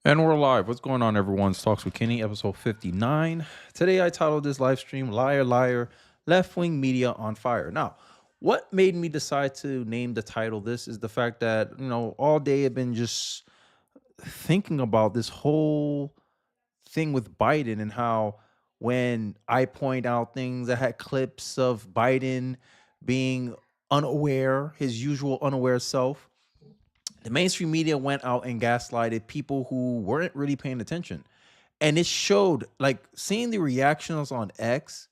And we're live. What's going on, everyone? It's Talks with Kenny, episode 59. Today, I titled this live stream, Liar, Liar, Left Wing Media on Fire. Now, what made me decide to name the title this is the fact that, all day I've been just thinking about this whole thing with Biden and how when I point out things, I had clips of Biden being unaware, his usual unaware self. The mainstream media went out and gaslighted people who weren't really paying attention. And it showed, like, seeing the reactions on X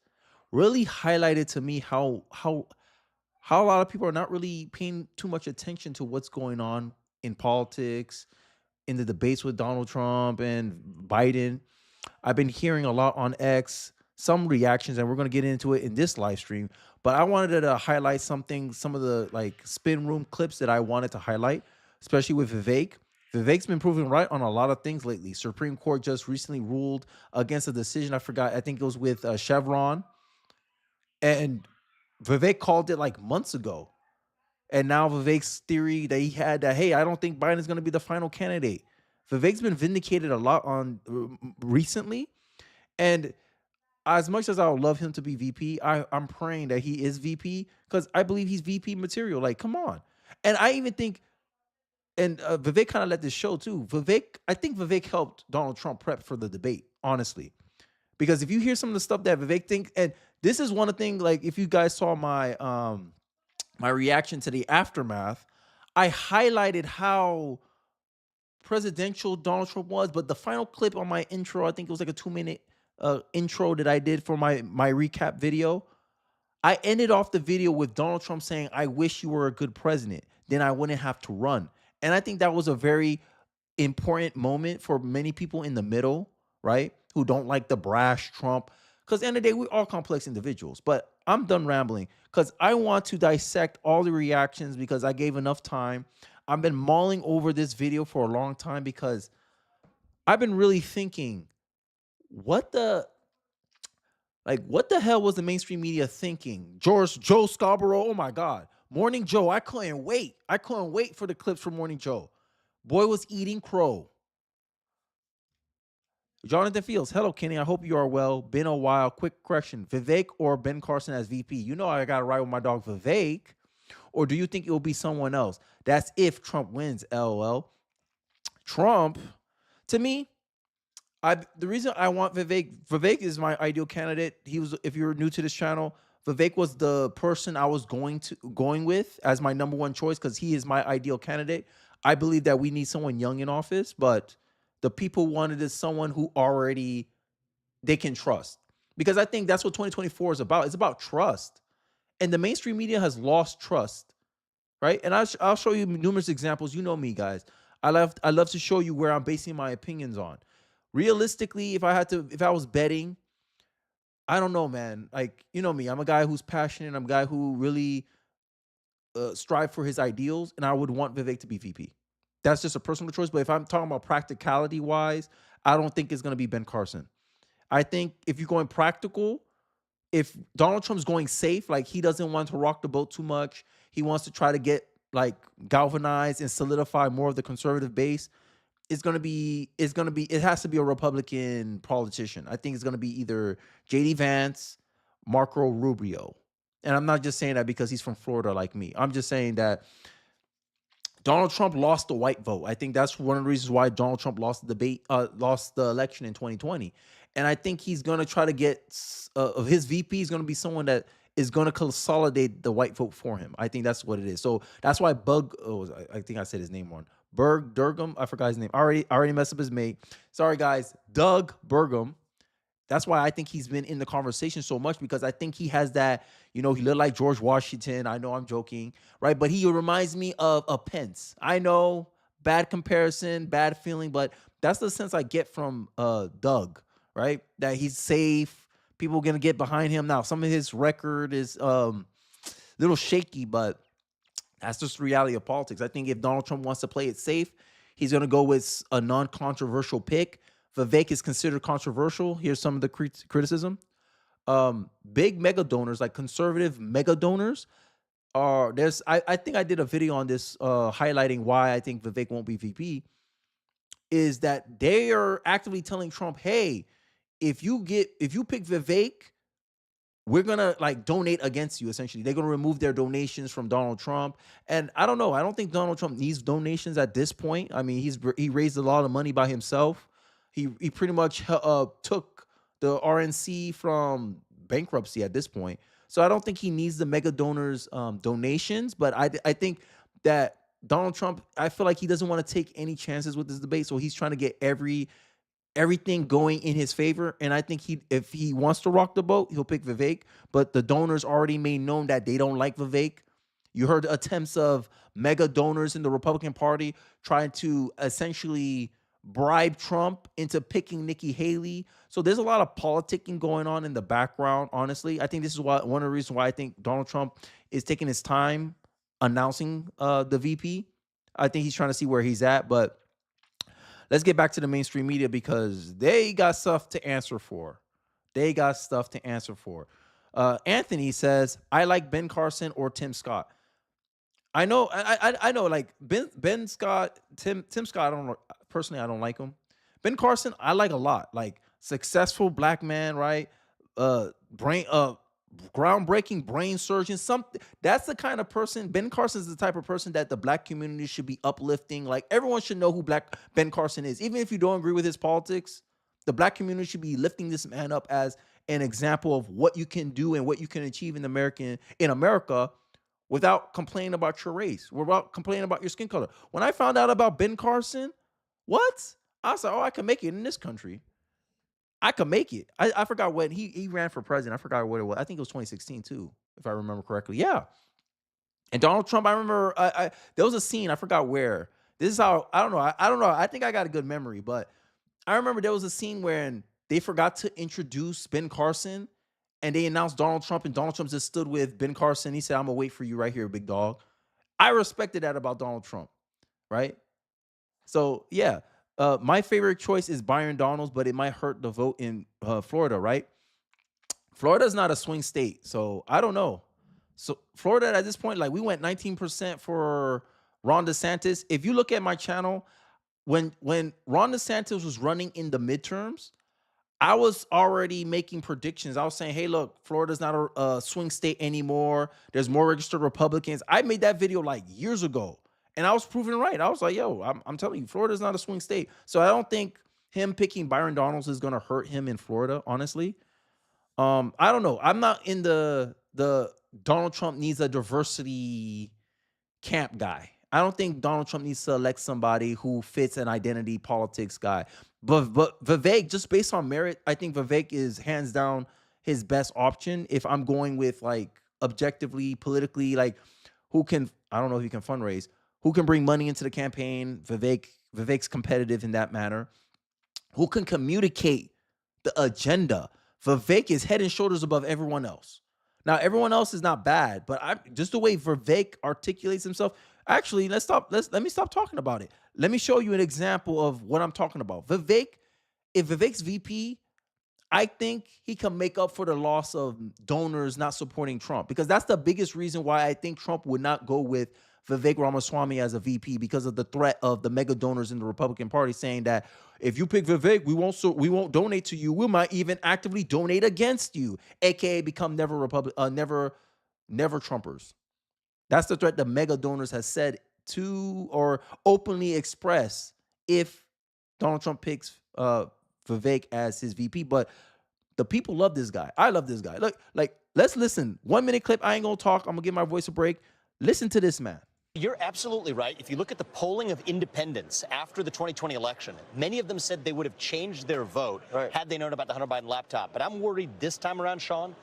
really highlighted to me how a lot of people are not really paying too much attention to what's going on in politics, in the debates with Donald Trump and Biden. I've been hearing a lot on X, some reactions, and we're going to get into it in this live stream. But I wanted to highlight some of the like spin room clips that I wanted to highlight, especially with Vivek. Vivek's been proven right on a lot of things lately. Supreme Court just recently ruled against a decision. I forgot. I think it was with Chevron, and Vivek called it like months ago. And now Vivek's theory that he had that, hey, I don't think Biden is going to be the final candidate. Vivek's been vindicated a lot on recently, and as much as I would love him to be VP, I'm praying that he is VP because I believe he's VP material. Like, come on. And I even think, and Vivek kind of let this show too. I think Vivek helped Donald Trump prep for the debate, honestly. Because if you hear some of the stuff that Vivek thinks, and this is one of the things, like if you guys saw my reaction to the aftermath, I highlighted how presidential Donald Trump was, but the final clip on my intro, I think it was like a 2 minute intro that I did for my recap video. I ended off the video with Donald Trump saying, "I wish you were a good president, then I wouldn't have to run." And I think that was a very important moment for many people in the middle, right? Who don't like the brash Trump. Because at the end of the day, we're all complex individuals. But I'm done rambling because I want to dissect all the reactions because I gave enough time. I've been mulling over this video for a long time because I've been really thinking, what the what the hell was the mainstream media thinking? Joe Scarborough, oh my God. Morning Joe, I couldn't wait. I couldn't wait for the clips from Morning Joe. Boy was eating crow. Jonathan Fields, hello, Kenny. I hope you are well. Been a while. Quick question: Vivek or Ben Carson as VP? You know I got to ride with my dog Vivek. Or do you think it will be someone else? That's if Trump wins, LOL. Trump, to me, the reason I want Vivek is my ideal candidate. He was, if you're new to this channel, Vivek was the person I was going with as my number one choice because he is my ideal candidate. I believe that we need someone young in office, but the people wanted is someone who already they can trust. Because I think that's what 2024 is about. It's about trust. And the mainstream media has lost trust, right? And I'll show you numerous examples. You know me, guys. I love to show you where I'm basing my opinions on. Realistically, if I was betting, I don't know, man. Like, you know me, I'm a guy who's passionate. I'm a guy who really strive for his ideals, and I would want Vivek to be VP. That's just a personal choice. But if I'm talking about practicality wise, I don't think it's going to be Ben Carson. I think if you're going practical, if Donald Trump's going safe, like he doesn't want to rock the boat too much, he wants to try to get like galvanized and solidify more of the conservative base. It has to be a Republican politician. I think it's gonna be either JD Vance, Marco Rubio. And I'm not just saying that because he's from Florida like me. I'm just saying that Donald Trump lost the white vote. I think that's one of the reasons why Donald Trump lost lost the election in 2020. And I think he's going to try to get his VP is going to be someone that is going to consolidate the white vote for him. I think that's what it is. So that's why I think I said his name wrong. Berg Durgam, I forgot his name. I already messed up his mate. Sorry guys, Doug Burgum. That's why I think he's been in the conversation so much because I think he has that, he looked like George Washington. I know I'm joking, right? But he reminds me of a Pence. I know, bad comparison, bad feeling, but that's the sense I get from Doug, right? That he's safe. People are going to get behind him. Now, some of his record is a little shaky, but that's just the reality of politics. I think if Donald Trump wants to play it safe, he's going to go with a non-controversial pick. Vivek is considered controversial. Here's some of the criticism. Big mega donors, like conservative mega donors, I think I did a video on this highlighting why I think Vivek won't be VP. is that they are actively telling Trump, hey, if you pick Vivek, we're gonna like donate against you. Essentially, they're gonna remove their donations from Donald Trump. And I don't know. I don't think Donald Trump needs donations at this point. I mean, he raised a lot of money by himself. He pretty much took the RNC from bankruptcy at this point. So I don't think he needs the mega donors donations. But I think that Donald Trump, I feel like he doesn't want to take any chances with this debate. So he's trying to get everything going in his favor. And I think if he wants to rock the boat, he'll pick Vivek. But the donors already made known that they don't like Vivek. You heard attempts of mega donors in the Republican Party trying to essentially bribe Trump into picking Nikki Haley. So there's a lot of politicking going on in the background, honestly. I think this is one of the reasons why I think Donald Trump is taking his time announcing the VP. I think he's trying to see where he's at. But let's get back to the mainstream media because they got stuff to answer for. Anthony says, I like Ben Carson or Tim Scott. I know, I know, like Ben Scott, Tim Scott, I don't know. Personally, I don't like him. Ben Carson, I like a lot. Like successful black man, right? Groundbreaking brain surgeon. Something that's the kind of person. Ben Carson is the type of person that the black community should be uplifting. Like everyone should know who Ben Carson is, even if you don't agree with his politics. The black community should be lifting this man up as an example of what you can do and what you can achieve in America without complaining about your race, without complaining about your skin color. When I found out about Ben Carson, what? I was like, oh, I can make it in this country. I could make it. I forgot when he ran for president. I forgot what it was. I think it was 2016 too, if I remember correctly. Yeah. And Donald Trump, I remember there was a scene, I forgot where. This is how, I don't know. I don't know. I think I got a good memory, but I remember there was a scene where they forgot to introduce Ben Carson and they announced Donald Trump, and Donald Trump just stood with Ben Carson. He said, I'm going to wait for you right here, big dog. I respected that about Donald Trump, right? So, yeah, my favorite choice is Byron Donalds, but it might hurt the vote in Florida, right? Florida's not a swing state, so I don't know. So Florida at this point, like we went 19% for Ron DeSantis. If you look at my channel, when Ron DeSantis was running in the midterms, I was already making predictions. I was saying, hey, look, Florida's not a swing state anymore. There's more registered Republicans. I made that video like years ago, and I was proven right. I was like, yo, I'm telling you, Florida's not a swing state. So I don't think him picking Byron Donalds is going to hurt him in Florida, honestly. I don't know. I'm not in the Donald Trump needs a diversity camp guy. I don't think Donald Trump needs to elect somebody who fits an identity politics guy. But Vivek, just based on merit, I think Vivek is hands down his best option. If I'm going with like objectively, politically, like who can, I don't know if he can fundraise, who can bring money into the campaign. Vivek's competitive in that manner. Who can communicate the agenda. Vivek is head and shoulders above everyone else. Now, everyone else is not bad, but just the way Vivek articulates himself. Actually, let me stop talking about it. Let me show you an example of what I'm talking about. Vivek, if Vivek's VP, I think he can make up for the loss of donors not supporting Trump, because that's the biggest reason why I think Trump would not go with Vivek Ramaswamy as a VP, because of the threat of the mega donors in the Republican Party saying that if you pick Vivek, we won't donate to you. We might even actively donate against you, aka become never Trumpers. That's the threat the mega donors has said to or openly express if Donald Trump picks Vivek as his VP. But the people love this guy. I love this guy. Look, like, let's listen. 1 minute clip. I ain't gonna talk. I'm gonna give my voice a break. Listen to this man. You're absolutely right. If you look at the polling of independents after the 2020 election, many of them said they would have changed their vote had they known about the Hunter Biden laptop. But I'm worried this time around, Sean,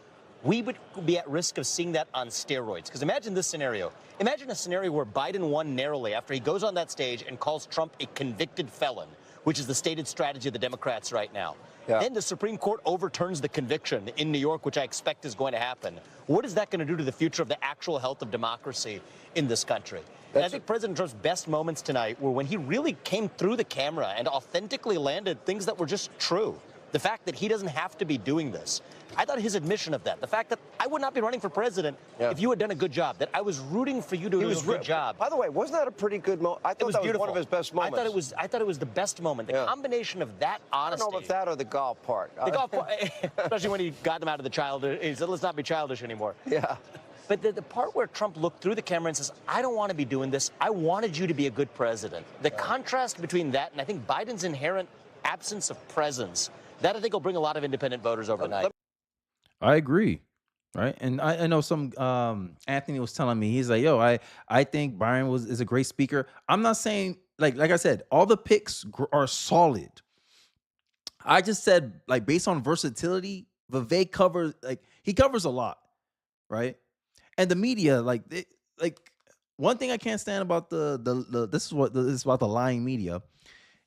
we would be at risk of seeing that on steroids. Because imagine this scenario. Imagine a scenario where Biden won narrowly after he goes on that stage and calls Trump a convicted felon, which is the stated strategy of the Democrats right now. Yeah. Then the Supreme Court overturns the conviction in New York, which I expect is going to happen. What is that going to do to the future of the actual health of democracy in this country? And I think President Trump's best moments tonight were when he really came through the camera and authentically landed things that were just true. The fact that he doesn't have to be doing this. I thought his admission of that, the fact that I would not be running for president if you had done a good job, that I was rooting for you to do a good job. By the way, wasn't that a pretty good moment? I thought that was one of his best moments. I thought it was the best moment. The combination of that honesty. I don't know about that or the golf part. The golf part, especially when he got them out of the childish. He said, let's not be childish anymore. Yeah. But the part where Trump looked through the camera and says, I don't want to be doing this. I wanted you to be a good president. The contrast between that and I think Biden's inherent absence of presence, that I think will bring a lot of independent voters overnight. I agree. Right. And I know some Anthony was telling me, he's like, yo, I think Byron is a great speaker. I'm not saying like I said, all the picks are solid. I just said, like, based on versatility, Vivek covers he covers a lot, right? And the media, like one thing I can't stand about this is about the lying media,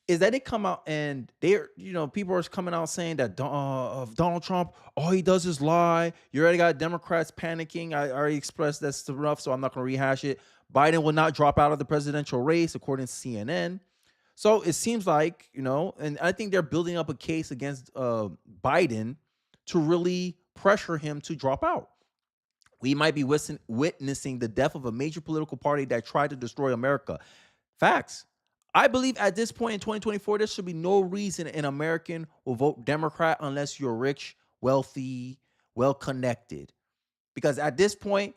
is that they come out and people are coming out saying that of Donald Trump, all he does is lie. You already got Democrats panicking. I already expressed that's enough, so I'm not going to rehash it. Biden will not drop out of the presidential race, according to CNN. So it seems like, and I think they're building up a case against Biden to really pressure him to drop out. We might be witnessing the death of a major political party that tried to destroy America. Facts. I believe at this point in 2024, there should be no reason an American will vote Democrat unless you're rich, wealthy, well-connected. Because at this point,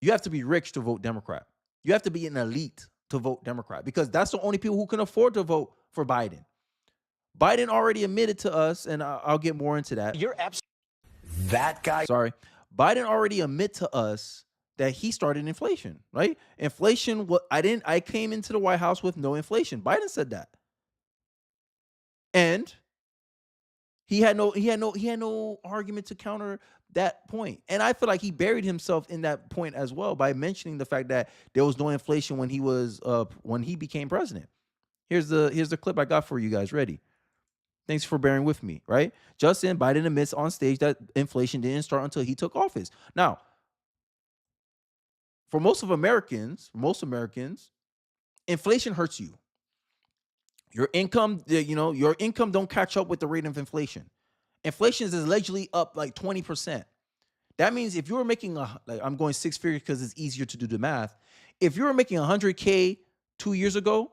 you have to be rich to vote Democrat. You have to be an elite to vote Democrat because that's the only people who can afford to vote for Biden. Biden already admitted to us, and I'll get more into that. You're absolutely that guy. Sorry. Biden already admit to us that he started inflation, right? Inflation, I came into the White House with no inflation. Biden said that. And he had no argument to counter that point. And I feel like he buried himself in that point as well by mentioning the fact that there was no inflation when he became president. Here's the clip I got for you guys. Ready? Thanks for bearing with me, right? Justin Biden admits on stage that inflation didn't start until he took office. Now, for most Americans, inflation hurts you. Your income don't catch up with the rate of inflation. Inflation is allegedly up like 20%. That means if you were making I'm going six figures because it's easier to do the math. If you were making 100K 2 years ago,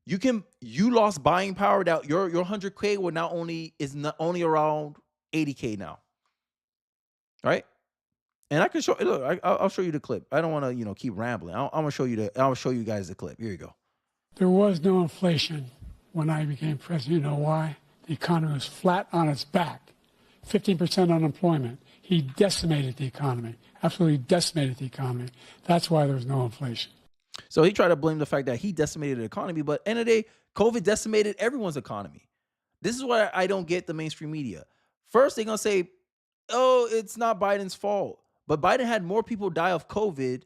you lost buying power. That your 100K is not only around 80K now, right? And I can show. Look, I'll show you the clip. I don't want to keep rambling. I'm gonna show you I'll show you guys the clip. Here you go. There was no inflation when I became president. You know why? The economy was flat on its back, 15% unemployment. He decimated the economy, absolutely decimated the economy. That's why there was no inflation. So he tried to blame the fact that he decimated the economy, but end of the day, COVID decimated everyone's economy. This is why I don't get the mainstream media. First, they're going to say, oh, it's not Biden's fault. But Biden had more people die of COVID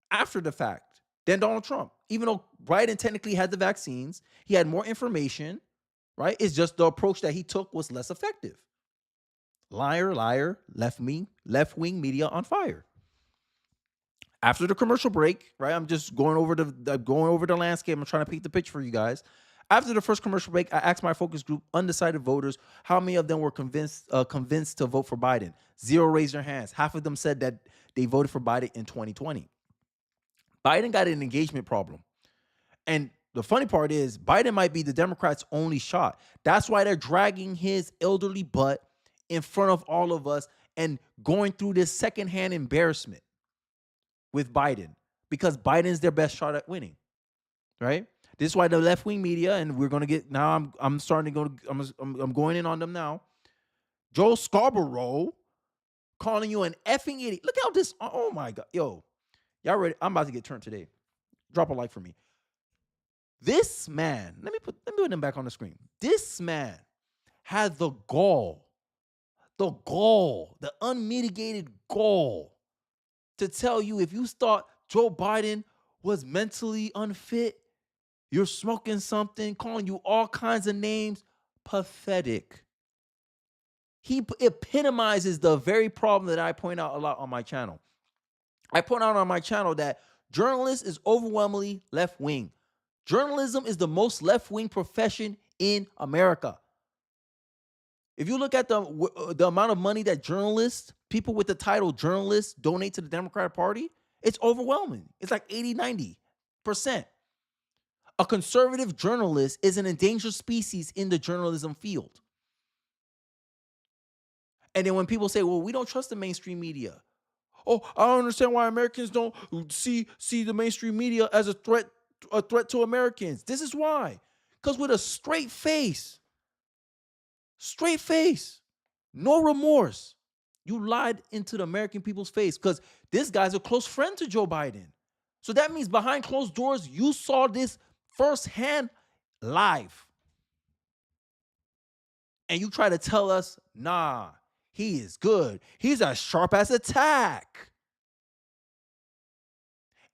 after the fact than Donald Trump. Even though Biden technically had the vaccines, he had more information, right? It's just the approach that he took was less effective. Liar, liar, left-wing media on fire. After the commercial break, right? I'm just going over the landscape. I'm trying to paint the picture for you guys. After the first commercial break, I asked my focus group, undecided voters, how many of them were convinced to vote for Biden. 0 raised their hands. Half of them said that they voted for Biden in 2020. Biden got an engagement problem. And the funny part is Biden might be the Democrats' only shot. That's why they're dragging his elderly butt in front of all of us and going through this secondhand embarrassment with Biden, because Biden's their best shot at winning, right? This is why the left-wing media, and we're gonna get now. I'm starting to go. I'm going in on them now. Joe Scarborough calling you an effing idiot. Look how this. Oh my God, yo, y'all ready? I'm about to get turned today. Drop a like for me. This man. Let me put him back on the screen. This man had the gall, the unmitigated gall to tell you if you thought Joe Biden was mentally unfit, you're smoking something, calling you all kinds of names. Pathetic. He epitomizes the very problem that I point out a lot on my channel. I point out on my channel that journalists is overwhelmingly left-wing. Journalism is the most left-wing profession in America. If you look at the amount of money that journalists, people with the title journalists, donate to the Democratic Party, it's overwhelming. It's like 80-90%. A conservative journalist is an endangered species in the journalism field. And then when people say, well, we don't trust the mainstream media. Oh, I don't understand why Americans don't see the mainstream media as a threat to Americans. This is why. Because with a straight face, no remorse, you lied into the American people's face, because this guy's a close friend to Joe Biden. So that means behind closed doors, you saw this firsthand live. And you try to tell us, nah, he is good. He's as sharp as a tack.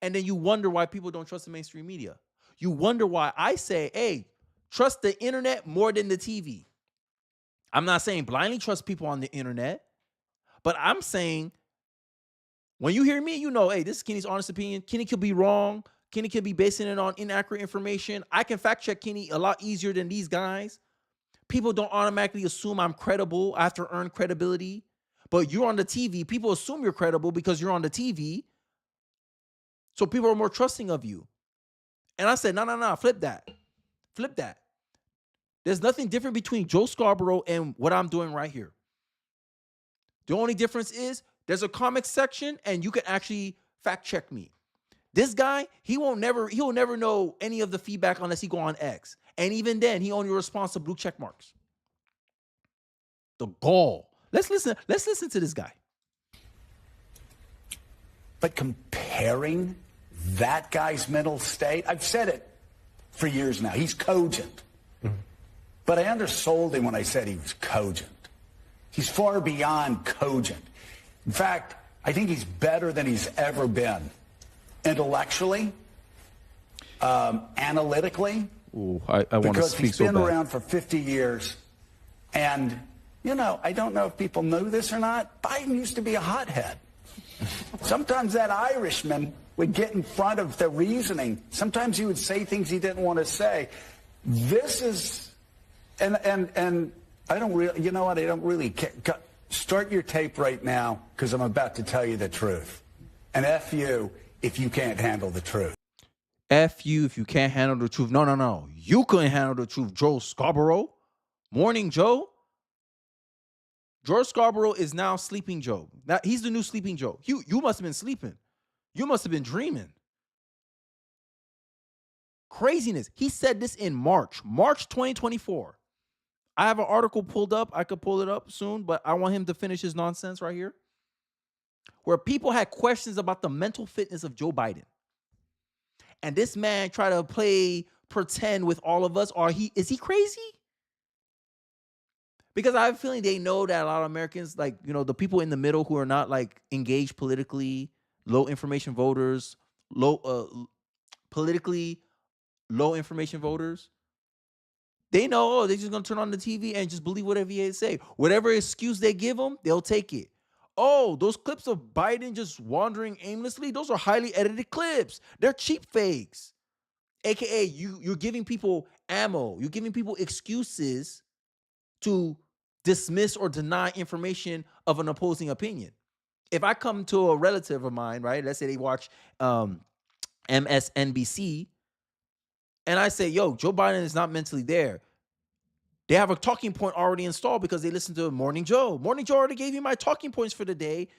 And then you wonder why people don't trust the mainstream media. You wonder why I say, hey, trust the internet more than the TV. I'm not saying blindly trust people on the internet, but I'm saying when you hear me, you know, hey, this is Kenny's honest opinion. Kenny could be wrong. Kenny could be basing it on inaccurate information. I can fact check Kenny a lot easier than these guys. People don't automatically assume I'm credible. I have to earn credibility. But you're on the TV. People assume you're credible because you're on the TV. So people are more trusting of you. And I said, no, flip that. There's nothing different between Joe Scarborough and what I'm doing right here. The only difference is there's a comment section and you can actually fact check me. This guy, he'll never know any of the feedback unless he go on X. And even then, he only responds to blue check marks. The gall. Let's listen to this guy. But comparing that guy's mental state, I've said it for years now, he's cogent. Mm-hmm. But I undersold him when I said he was cogent. He's far beyond cogent. In fact, I think he's better than he's ever been. Intellectually, analytically. Ooh, I want to speak so bad. Because he's been around for 50 years. And, you know, I don't know if people know this or not, Biden used to be a hothead. Sometimes that Irishman would get in front of the reasoning. Sometimes he would say things he didn't want to say. This is, and I don't really, you know what, I don't really care. Start your tape right now, because I'm about to tell you the truth. And F you if you can't handle the truth. F you if you can't handle the truth. No. You couldn't handle the truth, Joe Scarborough. Morning Joe. George Scarborough is now Sleeping Joe. Now he's the new Sleeping Joe. You must have been sleeping. You must have been dreaming. Craziness. He said this in March 2024. I have an article pulled up. I could pull it up soon, but I want him to finish his nonsense right here. Where people had questions about the mental fitness of Joe Biden. And this man tried to pretend with all of us. Is he crazy? Because I have a feeling they know that a lot of Americans, like, you know, the people in the middle who are not like engaged politically, low information voters, politically low information voters, they know, they're just going to turn on the TV and just believe whatever he say. Whatever excuse they give them, they'll take it. Oh, those clips of Biden just wandering aimlessly, those are highly edited clips. They're cheap fakes. AKA, you're giving people ammo. You're giving people excuses to dismiss or deny information of an opposing opinion. If I come to a relative of mine, right, let's say they watch MSNBC, and I say, yo, Joe Biden is not mentally there. They have a talking point already installed because they listen to Morning Joe. Morning Joe already gave you my talking points for the day.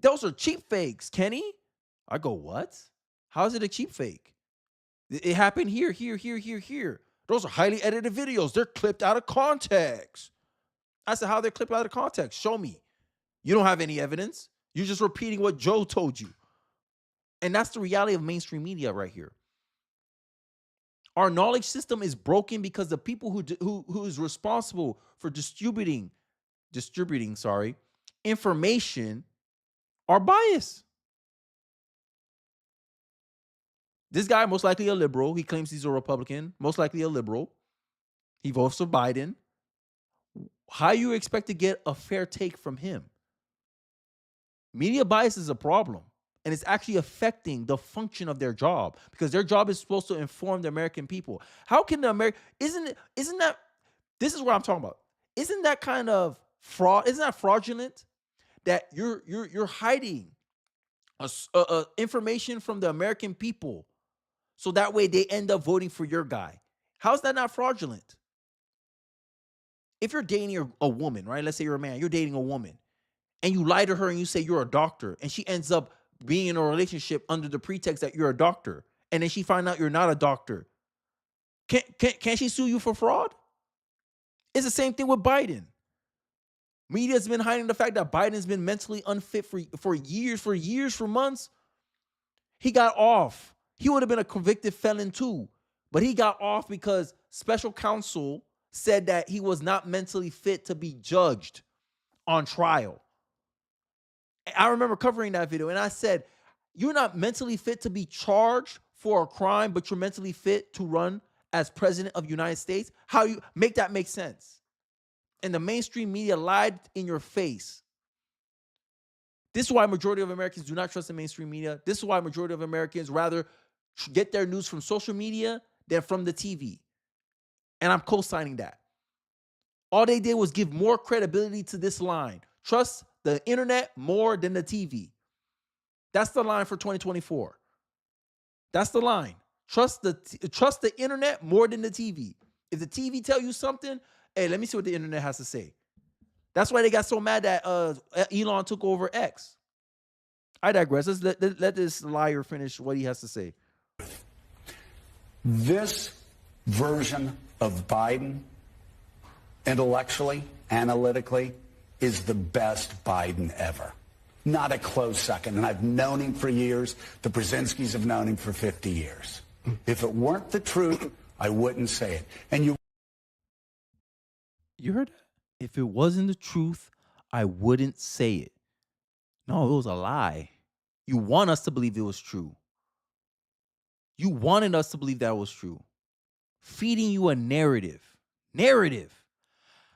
Those are cheap fakes, Kenny. I go, what? How is it a cheap fake? It happened here. Those are highly edited videos. They're clipped out of context. I said, how they're clipped out of context? Show me. You don't have any evidence. You're just repeating what Joe told you. And that's the reality of mainstream media right here. Our knowledge system is broken because the people who is responsible for distributing information are biased. This guy, most likely a liberal. He claims he's a Republican, most likely a liberal. He votes for Biden. How you expect to get a fair take from him? Media bias is a problem. And it's actually affecting the function of their job, because their job is supposed to inform the American people. How can isn't that, this is what I'm talking about. Isn't that kind of fraud? Isn't that fraudulent that you're hiding information from the American people so that way they end up voting for your guy? How's that not fraudulent? If you're dating a woman, right? Let's say you're a man, you're dating a woman, and you lie to her and you say you're a doctor, and she ends up being in a relationship under the pretext that you're a doctor, and then she find out you're not a doctor. Can she sue you for fraud? It's the same thing with Biden. Media's been hiding the fact that Biden's been mentally unfit for years, for months. He got off. He would have been a convicted felon too, but he got off because special counsel said that he was not mentally fit to be judged on trial. I remember covering that video, and I said, you're not mentally fit to be charged for a crime, but you're mentally fit to run as president of the United States? How you make that make sense? And the mainstream media lied in your face. This is why majority of Americans do not trust the mainstream media. This is why majority of Americans rather get their news from social media than from the TV. And I'm co-signing that. All they did was give more credibility to this line. Trust the internet more than the TV. That's the line for 2024. That's the line. Trust the internet more than the TV. If the TV tell you something, hey, let me see what the internet has to say. That's why they got so mad that Elon took over X. I digress. Let's let this liar finish what he has to say. This version of Biden, intellectually, analytically, is the best Biden ever. Not a close second. And I've known him for years. The Brzezinskis have known him for 50 years. If it weren't the truth, I wouldn't say it. And you heard that? If it wasn't the truth, I wouldn't say it. No, it was a lie. You want us to believe it was true. You wanted us to believe that was true. Feeding you a narrative.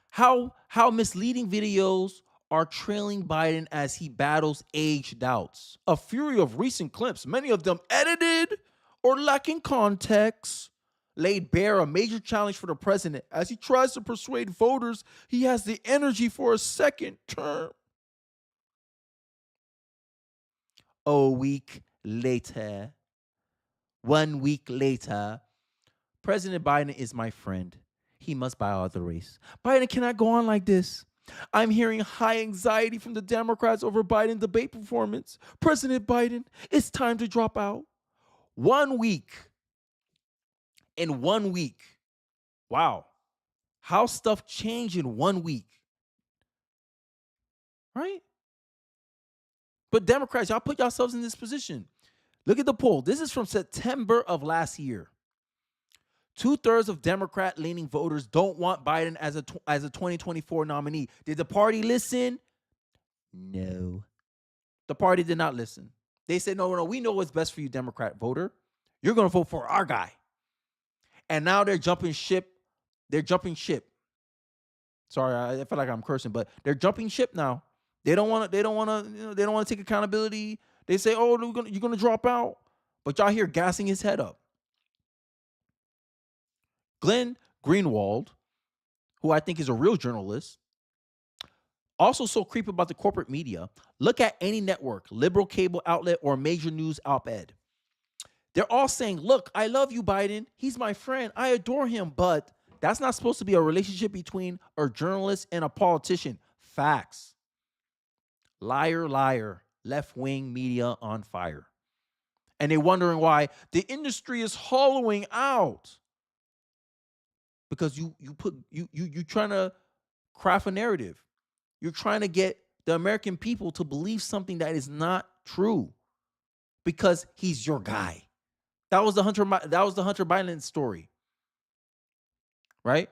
How misleading videos are trailing Biden as he battles age doubts. A fury of recent clips, many of them edited or lacking context, laid bare a major challenge for the president as he tries to persuade voters he has the energy for a second term. A week later, 1 week later, President Biden is my friend. He must bow out the race. Biden cannot go on like this. I'm hearing high anxiety from the Democrats over Biden's debate performance. President Biden, it's time to drop out. 1 week. In 1 week. Wow. How stuff changed in 1 week. Right? But Democrats, y'all put yourselves in this position. Look at the poll. This is from September of last year. 2/3 of Democrat-leaning voters don't want Biden as a 2024 nominee. Did the party listen? No. The party did not listen. They said, no, we know what's best for you, Democrat voter. You're going to vote for our guy. And now they're jumping ship. Sorry, I feel like I'm cursing, but they're jumping ship now. They don't want to take accountability. They say, oh, you're going to drop out. But y'all here gassing his head up. Glenn Greenwald, who I think is a real journalist, also so creepy about the corporate media. Look at any network, liberal cable outlet, or major news op-ed. They're all saying, look, I love you, Biden. He's my friend. I adore him. But that's not supposed to be a relationship between a journalist and a politician. Facts. Liar, liar. Left-wing media on fire. And they're wondering why the industry is hollowing out. Because you trying to craft a narrative. You're trying to get the American people to believe something that is not true because he's your guy. That was the Hunter Biden story, right?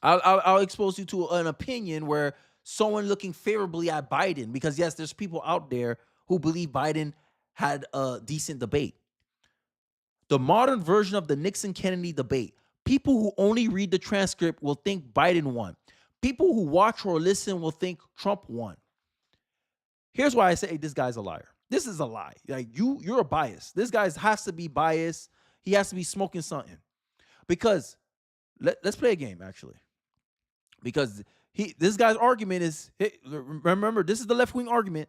I'll expose you to an opinion where someone looking favorably at Biden, because yes, there's people out there who believe Biden had a decent debate. The modern version of the Nixon-Kennedy debate. People who only read the transcript will think Biden won. People who watch or listen will think Trump won. Here's why I say this guy's a liar. This is a lie. Like you're a bias. This guy has to be biased. He has to be smoking something. Because let's play a game, actually. because this guy's argument is, hey, remember, this is the left-wing argument.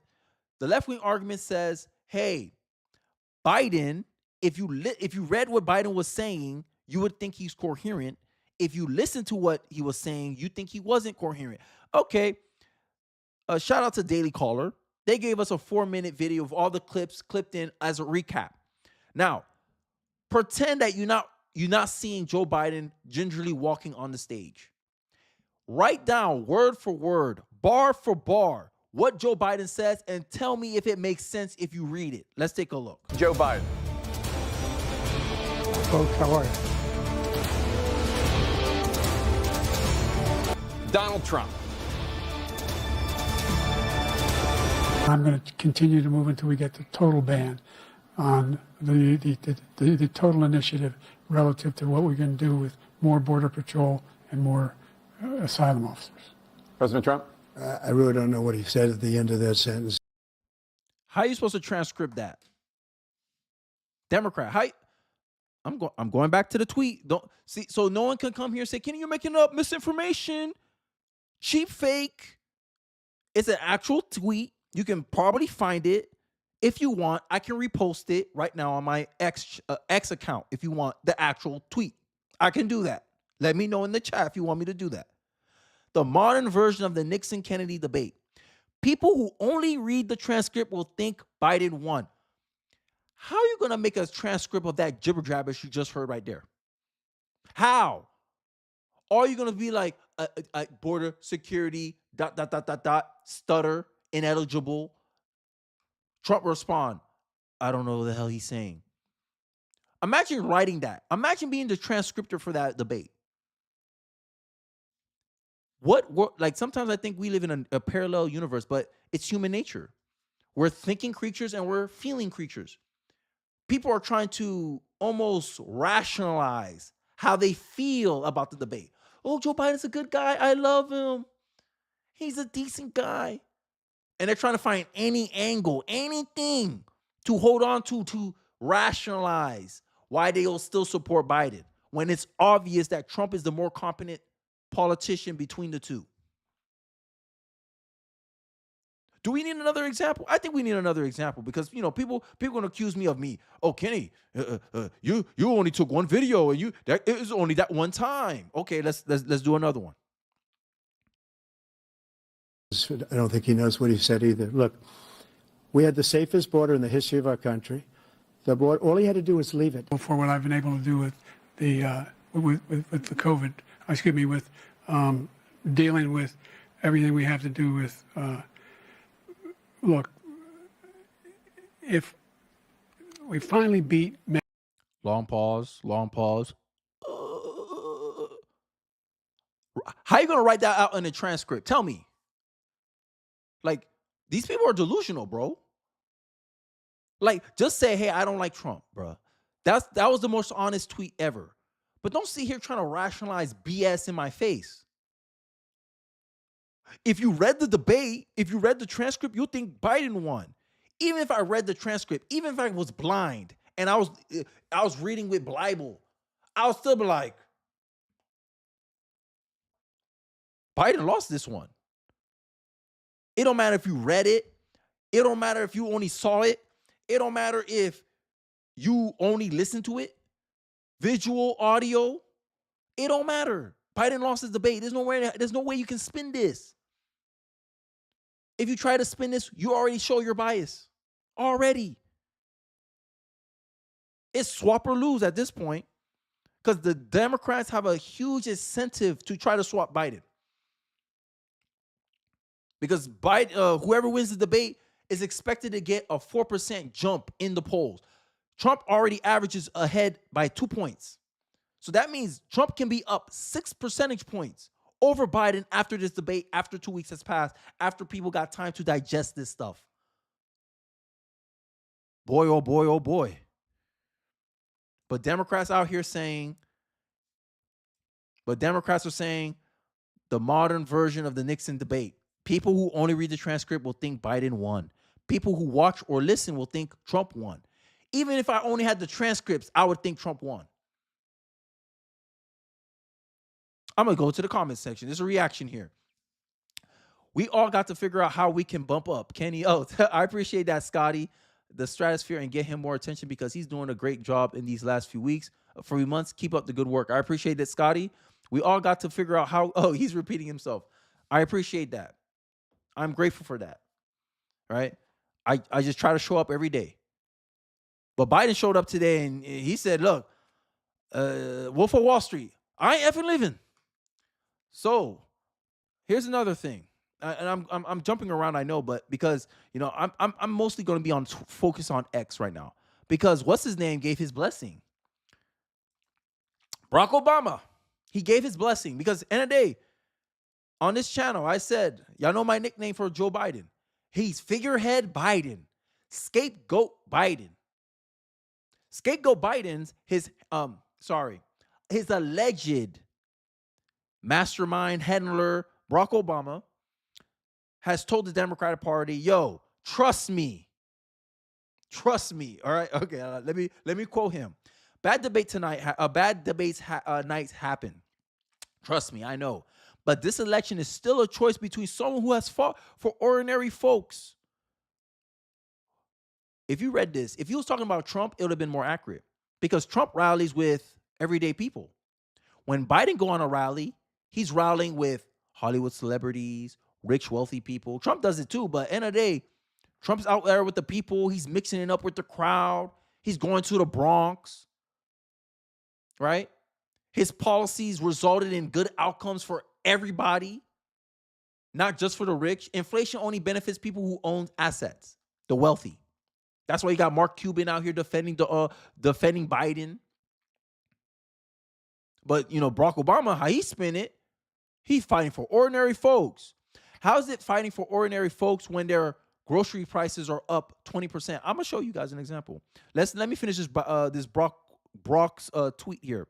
The left-wing argument says, hey, Biden, if you read what Biden was saying, you would think he's coherent. If you listen to what he was saying, you think he wasn't coherent. Okay. Shout out to Daily Caller. They gave us a 4-minute video of all the clips clipped in as a recap. Now, pretend that you're not seeing Joe Biden gingerly walking on the stage. Write down word for word, bar for bar, what Joe Biden says, and tell me if it makes sense if you read it. Let's take a look. Joe Biden. Folks, how are you? Donald Trump. I'm going to continue to move until we get the total ban on the total initiative relative to what we're going to do with more Border Patrol and more asylum officers. President Trump? I really don't know what he said at the end of that sentence. How are you supposed to transcript that? Democrat, I'm going back to the tweet. Don't see, so no one can come here and say, Kenny, you're making up misinformation. Cheap fake. It's an actual tweet. You can probably find it. If you want, I can repost it right now on my X account if you want the actual tweet. I can do that. Let me know in the chat if you want me to do that. The modern version of the Nixon-Kennedy debate. People who only read the transcript will think Biden won. How are you going to make a transcript of that jibber-jabber you just heard right there? How? Are you going to be like border security, ... stutter, ineligible? Trump respond, I don't know what the hell he's saying. Imagine writing that. Imagine being the transcriptor for that debate. Like sometimes I think we live in a parallel universe, but it's human nature. We're thinking creatures and we're feeling creatures. People are trying to almost rationalize how they feel about the debate. Oh, Joe Biden's a good guy. I love him. He's a decent guy. And they're trying to find any angle, anything to hold on to rationalize why they'll still support Biden when it's obvious that Trump is the more competent politician between the two. Do we need another example? I think we need another example because, people going to accuse me of Oh, Kenny, you only took one video and it was only that one time. Okay, let's do another one. I don't think he knows what he said either. Look, we had the safest border in the history of our country. The border, all he had to do was leave it. For what I've been able to do with the with the COVID, with dealing with everything we have to do with. Look, if we finally beat. Long pause. How are you going to write that out in a transcript? Tell me. Like, these people are delusional, bro. Like, just say, hey, I don't like Trump, bro. That was the most honest tweet ever. But don't sit here trying to rationalize BS in my face. If you read the debate, if you read the transcript, you'll think Biden won. Even if I read the transcript, even if I was blind and I was reading with Bible, I'll still be like, Biden lost this one. It don't matter if you read it. It don't matter if you only saw it. It don't matter if you only listened to it. Visual, audio. It don't matter. Biden lost his debate. There's no way you can spin this. If you try to spin this, you already show your bias. Already. It's swap or lose at this point because the Democrats have a huge incentive to try to swap Biden. Because whoever wins the debate is expected to get a 4% jump in the polls. Trump already averages ahead by 2 points. So that means Trump can be up 6 percentage points over Biden after this debate, after 2 weeks has passed, after people got time to digest this stuff. Boy, oh boy, oh boy. But Democrats are saying the modern version of the Nixon debate. People who only read the transcript will think Biden won. People who watch or listen will think Trump won. Even if I only had the transcripts, I would think Trump won. I'm going to go to the comment section. There's a reaction here. We all got to figure out how we can bump up Kenny. Oh, I appreciate that, Scotty. The stratosphere and get him more attention because he's doing a great job in these last few weeks, few months. Keep up the good work. I appreciate that, Scotty. We all got to figure out how. Oh, he's repeating himself. I appreciate that. I'm grateful for that. Right? I just try to show up every day. But Biden showed up today and he said, look, Wolf of Wall Street, I ain't effing living. So here's another thing. And I'm jumping around, I know, but because I'm mostly going to be on focus on X right now because what's his name gave his blessing. Barack Obama, he gave his blessing because end of the day on this channel I said y'all know my nickname for Joe Biden. He's figurehead Biden, scapegoat Biden. Scapegoat Biden's his alleged mastermind handler Barack Obama has told the Democratic Party, yo, trust me. Trust me. All right. Okay. Let me quote him. Bad debates nights happen. Trust me. I know. But this election is still a choice between someone who has fought for ordinary folks. If you read this, if he was talking about Trump, it would have been more accurate because Trump rallies with everyday people. When Biden go on a rally, he's rallying with Hollywood celebrities, rich, wealthy people. Trump does it too, but end of the day, Trump's out there with the people. He's mixing it up with the crowd. He's going to the Bronx, right? His policies resulted in good outcomes for everybody, not just for the rich. Inflation only benefits people who own assets, the wealthy. That's why you got Mark Cuban out here defending Biden. But, Barack Obama, how he spin it, he's fighting for ordinary folks. How is it fighting for ordinary folks when their grocery prices are up 20%? I'm gonna show you guys an example. Let me finish this Brock's tweet here.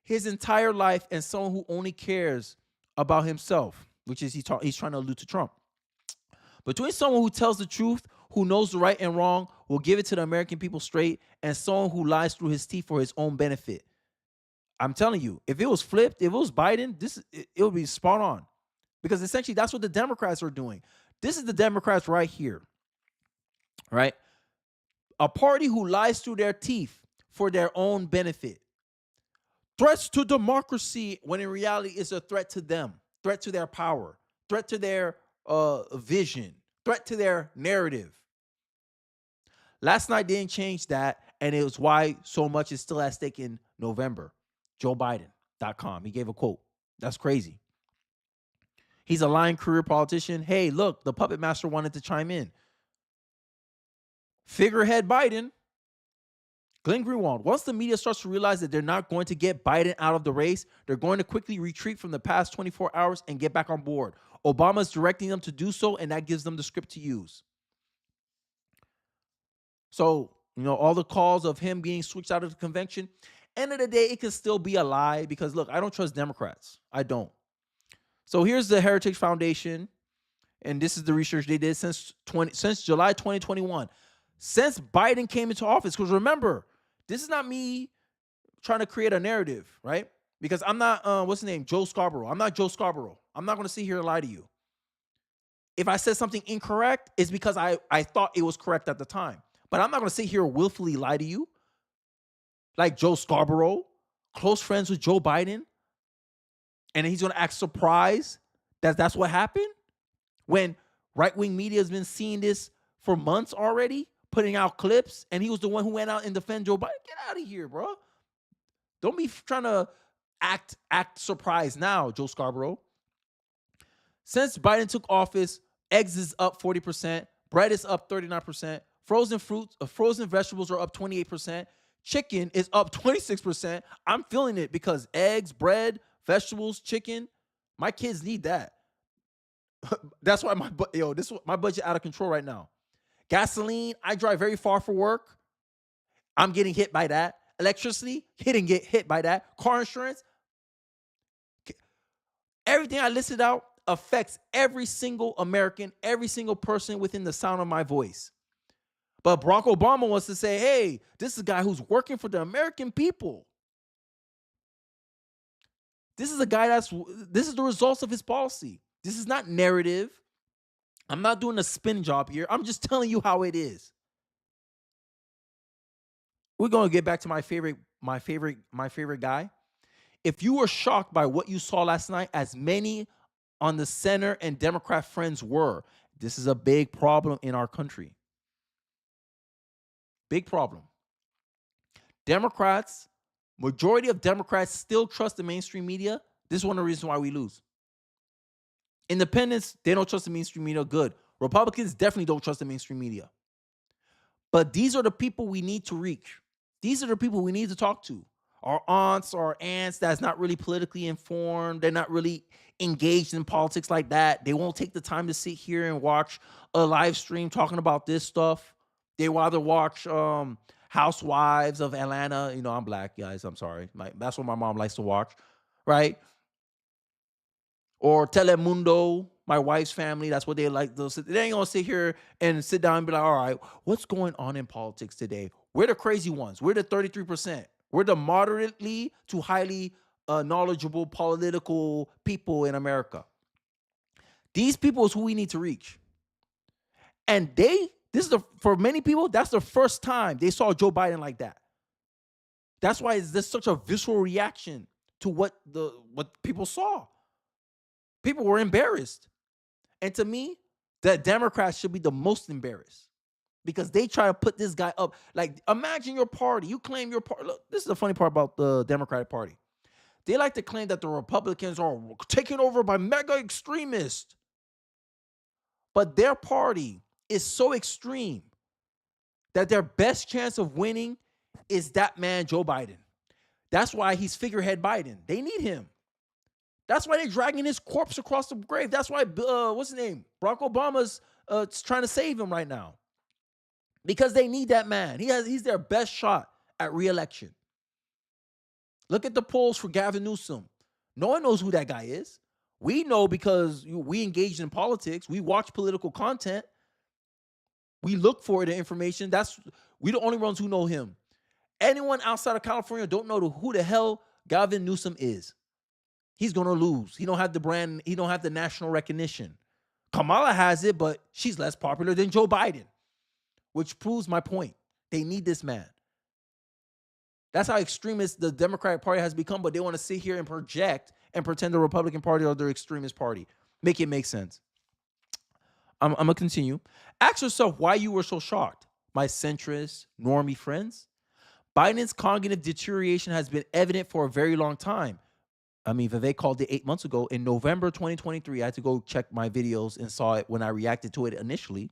His entire life, and someone who only cares about himself, which is he's trying to allude to Trump. Between someone who tells the truth, who knows the right and wrong, will give it to the American people straight, and someone who lies through his teeth for his own benefit. I'm telling you, if it was flipped, if it was Biden, it would be spot on. Because essentially that's what the Democrats are doing. This is the Democrats right here, right? A party who lies through their teeth for their own benefit. Threats to democracy when in reality it's a threat to them, threat to their power, threat to their vision, threat to their narrative. Last night didn't change that, and it was why so much is still at stake in November. JoeBiden.com. He gave a quote. That's crazy. He's a lying career politician. Hey, look, the puppet master wanted to chime in. Figurehead Biden. Glenn Greenwald. Once the media starts to realize that they're not going to get Biden out of the race, they're going to quickly retreat from the past 24 hours and get back on board. Obama's directing them to do so, and that gives them the script to use. So, all the calls of him being switched out of the convention, end of the day, it can still be a lie because, look, I don't trust Democrats. I don't. So here's the Heritage Foundation, and this is the research they did since July 2021. Since Biden came into office, because remember, this is not me trying to create a narrative, right? Because I'm not, what's his name? Joe Scarborough. I'm not Joe Scarborough. I'm not going to sit here and lie to you. If I said something incorrect, it's because I thought it was correct at the time. But I'm not going to sit here and willfully lie to you. Like Joe Scarborough, close friends with Joe Biden. And he's going to act surprised that that's what happened? When right-wing media has been seeing this for months already, putting out clips, and he was the one who went out and defended Joe Biden. Get out of here, bro. Don't be trying to act surprised now, Joe Scarborough. Since Biden took office, eggs is up 40%, bread is up 39%, frozen fruits, frozen vegetables are up 28%, chicken is up 26%. I'm feeling it because eggs, bread, vegetables, chicken, my kids need that. That's why my budget out of control right now. Gasoline, I drive very far for work. I'm getting hit by that. Electricity, get hit by that. Car insurance, everything I listed out affects every single American, every single person within the sound of my voice. But Barack Obama wants to say, hey, this is a guy who's working for the American people. This is a guy this is the results of his policy. This is not narrative. I'm not doing a spin job here. I'm just telling you how it is. We're going to get back to my favorite guy. If you were shocked by what you saw last night, as many on the center and Democrat friends were, this is a big problem in our country. Big problem. Majority of Democrats still trust the mainstream media. This is one of the reasons why we lose. Independents, they don't trust the mainstream media. Good. Republicans definitely don't trust the mainstream media. But these are the people we need to reach. These are the people we need to talk to. Our aunts, our aunts that's not really politically informed. They're not really engaged in politics like that. They won't take the time to sit here and watch a live stream talking about this stuff. They rather watch Housewives of Atlanta. You know, I'm black, guys. I'm sorry. That's what my mom likes to watch, right? Or Telemundo, my wife's family. That's what they like. They ain't gonna sit here and sit down and be like, all right, what's going on in politics today? We're the crazy ones. We're the 33%. We're the moderately to highly knowledgeable political people in America. These people is who we need to reach. And for many people, that's the first time they saw Joe Biden like that. That's why there's such a visceral reaction to what people saw. People were embarrassed. And to me, the Democrats should be the most embarrassed because they try to put this guy up. Like, imagine your party. You claim your party. Look, this is the funny part about the Democratic Party. They like to claim that the Republicans are taken over by mega extremists. But their party is so extreme that their best chance of winning is that man, Joe Biden. That's why he's figurehead Biden. They need him. That's why they're dragging his corpse across the grave. That's why, what's his name? Barack Obama's trying to save him right now. Because they need that man. He's their best shot at re-election. Look at the polls for Gavin Newsom. No one knows who that guy is. We know because we engage in politics. We watch political content. We look for the information. We're the only ones who know him. Anyone outside of California don't know who the hell Gavin Newsom is. He's going to lose. He don't have the brand. He don't have the national recognition. Kamala has it, but she's less popular than Joe Biden, which proves my point. They need this man. That's how extremist the Democratic Party has become, but they want to sit here and project and pretend the Republican Party are their extremist party. Make it make sense. I'm going to continue. Ask yourself why you were so shocked. My centrist, normie friends. Biden's cognitive deterioration has been evident for a very long time. I mean, Vivek called it 8 months ago. In November 2023, I had to go check my videos and saw it when I reacted to it initially.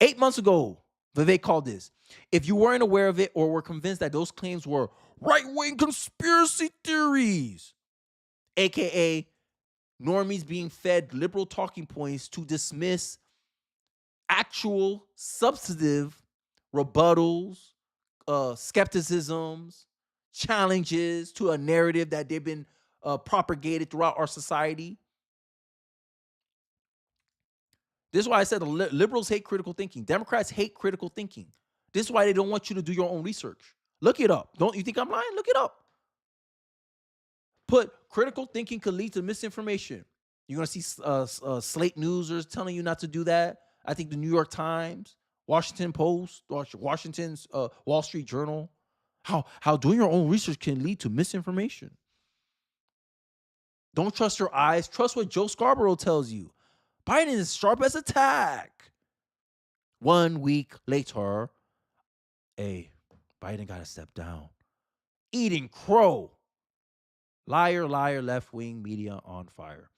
8 months ago, Vivek called this. If you weren't aware of it or were convinced that those claims were right-wing conspiracy theories, aka normies being fed liberal talking points to dismiss actual substantive rebuttals, skepticisms, challenges to a narrative that they've been propagated throughout our society. This is why I said the liberals hate critical thinking. Democrats hate critical thinking. This is why they don't want you to do your own research. Look it up. Don't you think I'm lying? Look it up. Put critical thinking could lead to misinformation. You're going to see Slate Newsers telling you not to do that. I think the New York Times, Washington Post, Washington's Wall Street Journal. How doing your own research can lead to misinformation. Don't trust your eyes. Trust what Joe Scarborough tells you. Biden is sharp as a tack. 1 week later, hey, Biden got to step down. Eating crow. Liar, liar, left-wing media on fire.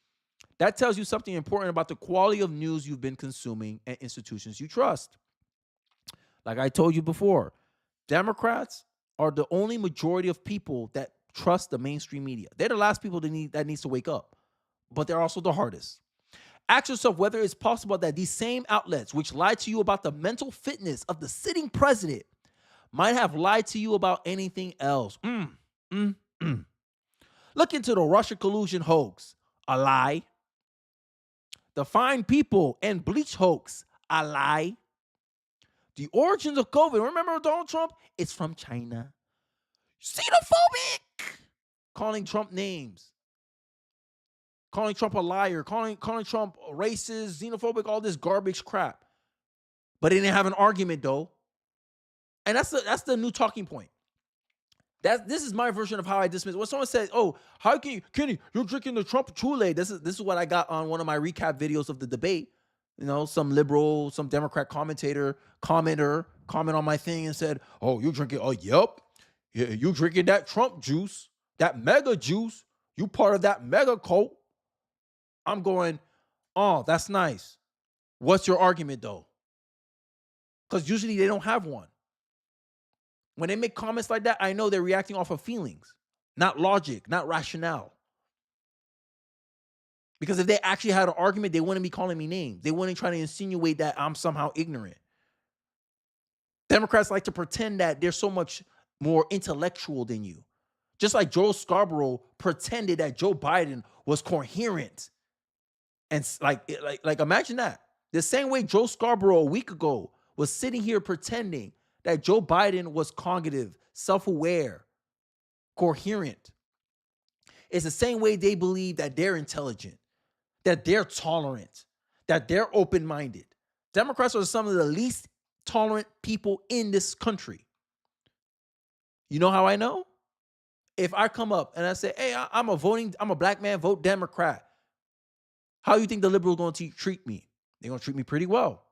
That tells you something important about the quality of news you've been consuming and institutions you trust. Like I told you before, Democrats are the only majority of people that trust the mainstream media. They're the last people that needs to wake up, but they're also the hardest. Ask yourself whether it's possible that these same outlets, which lied to you about the mental fitness of the sitting president, might have lied to you about anything else. Look into the Russia collusion hoax, a lie. The fine people and bleach hoax, a lie. The origins of COVID, remember Donald Trump? It's from China. Xenophobic. calling Trump names, calling Trump a liar, calling Trump racist, xenophobic, all this garbage crap. But they didn't have an argument though. And that's the new talking point. This is my version of how I dismiss. When someone says, "Oh, how can you, Kenny? You're drinking the Trump Kool-Aid." This is what I got on one of my recap videos of the debate. You know, some liberal, some Democrat commenter comment on my thing and said, "Oh, you drinking? Oh, yep, yeah, you drinking that Trump juice, that mega juice. You part of that mega cult." I'm going, "Oh, that's nice. What's your argument though?" Because usually they don't have one. When they make comments like that, I know they're reacting off of feelings, not logic, not rationale. Because if they actually had an argument, they wouldn't be calling me names. They wouldn't try to insinuate that I'm somehow ignorant. Democrats like to pretend that they're so much more intellectual than you. Just like Joe Scarborough pretended that Joe Biden was coherent. And like imagine that. The same way Joe Scarborough a week ago was sitting here pretending that Joe Biden was cognitive, self-aware, coherent. It's the same way they believe that they're intelligent, that they're tolerant, that they're open-minded. Democrats are some of the least tolerant people in this country. You know how I know? If I come up and I say, "Hey, I'm a black man, vote Democrat." How you think the liberals going to treat me? They're going to treat me pretty well.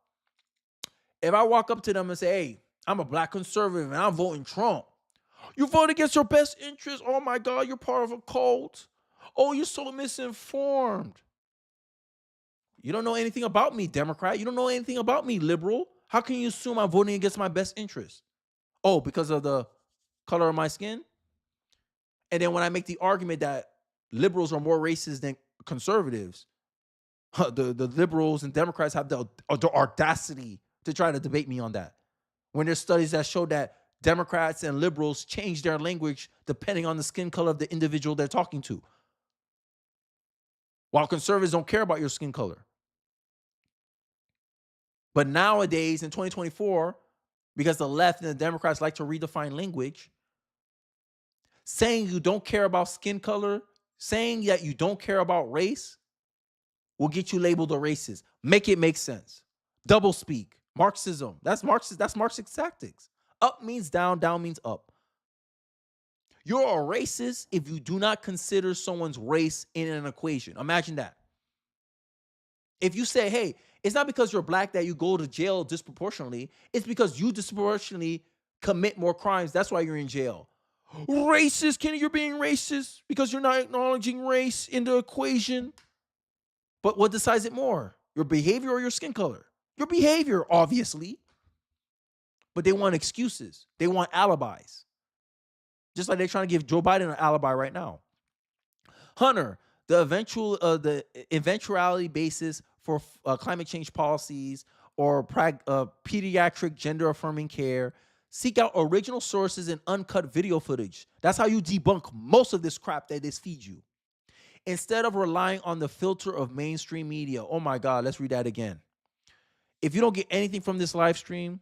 If I walk up to them and say, "Hey, I'm a black conservative and I'm voting Trump." "You vote against your best interest. Oh my God, you're part of a cult. Oh, you're so misinformed." You don't know anything about me, Democrat. You don't know anything about me, liberal. How can you assume I'm voting against my best interest? Oh, because of the color of my skin? And then when I make the argument that liberals are more racist than conservatives, the liberals and Democrats have the audacity to try to debate me on that. When there's studies that show that Democrats and liberals change their language depending on the skin color of the individual they're talking to, while conservatives don't care about your skin color. But nowadays, in 2024, because the left and the Democrats like to redefine language, saying you don't care about skin color, saying that you don't care about race, will get you labeled a racist. Make it make sense. Double speak. Marxism. That's Marxist. That's Marxist tactics. Up means down, down means up. You're a racist if you do not consider someone's race in an equation. Imagine that. If you say, "Hey, it's not because you're black that you go to jail disproportionately. It's because you disproportionately commit more crimes. That's why you're in jail." Racist, Kenny, you're being racist because you're not acknowledging race in the equation. But what decides it more? Your behavior or your skin color? Your behavior, obviously. But they want excuses. They want alibis. Just like they're trying to give Joe Biden an alibi right now. Hunter, the eventuality basis for climate change policies or pediatric gender affirming care. Seek out original sources and uncut video footage. That's how you debunk most of this crap that this feeds you. Instead of relying on the filter of mainstream media. Oh my God, let's read that again. If you don't get anything from this live stream,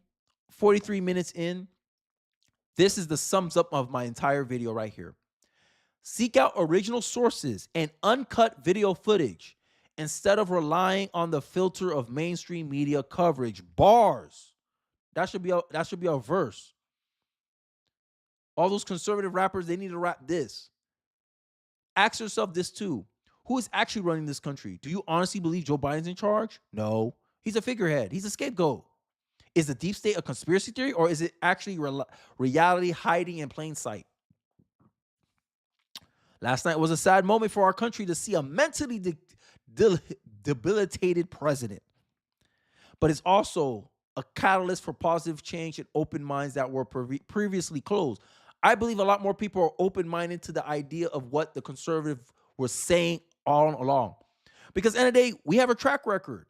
43 minutes in, this is the sums up of my entire video right here. Seek out original sources and uncut video footage instead of relying on the filter of mainstream media coverage. Bars. That should be a verse. All those conservative rappers, they need to rap this. Ask yourself this too. Who is actually running this country? Do you honestly believe Joe Biden's in charge? No. He's a figurehead. He's a scapegoat. Is the deep state a conspiracy theory, or is it actually reality hiding in plain sight? Last night was a sad moment for our country to see a mentally debilitated president. But it's also a catalyst for positive change and open minds that were previously closed. I believe a lot more people are open-minded to the idea of what the conservative were saying all along. Because at the end of the day, we have a track record.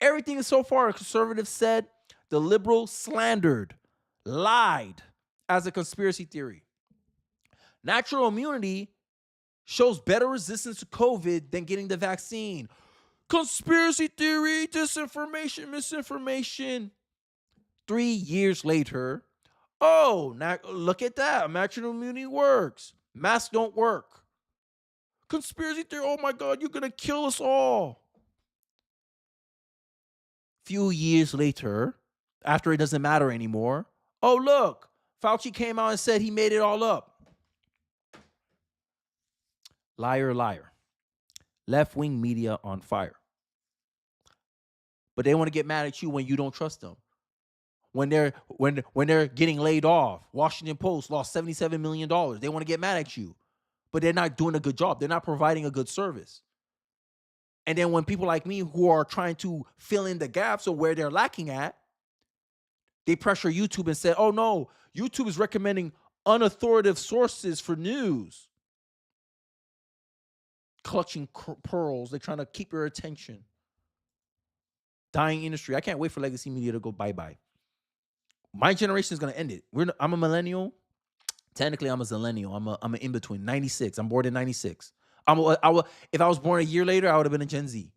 Everything so far a conservative said, the liberal slandered, lied as a conspiracy theory. Natural immunity shows better resistance to COVID than getting the vaccine. Conspiracy theory, disinformation, misinformation. 3 years later, oh, now look at that. Natural immunity works. Masks don't work. Conspiracy theory, oh my God, you're going to kill us all. Few years later, after it doesn't matter anymore, oh, look, Fauci came out and said he made it all up. Liar, liar. Left-wing media on fire. But they want to get mad at you when you don't trust them. When they're getting laid off, Washington Post lost $77 million. They want to get mad at you. But they're not doing a good job. They're not providing a good service. And then when people like me who are trying to fill in the gaps of where they're lacking at, they pressure YouTube and say, oh no, YouTube is recommending unauthoritative sources for news. Clutching pearls. They're trying to keep your attention. Dying industry. I can't wait for legacy media to go bye-bye. My generation is going to end it. I'm a millennial. Technically, I'm a zillennial. I'm an in-between. 96. I'm born in 96. If I was born a year later, I would have been a Gen Z.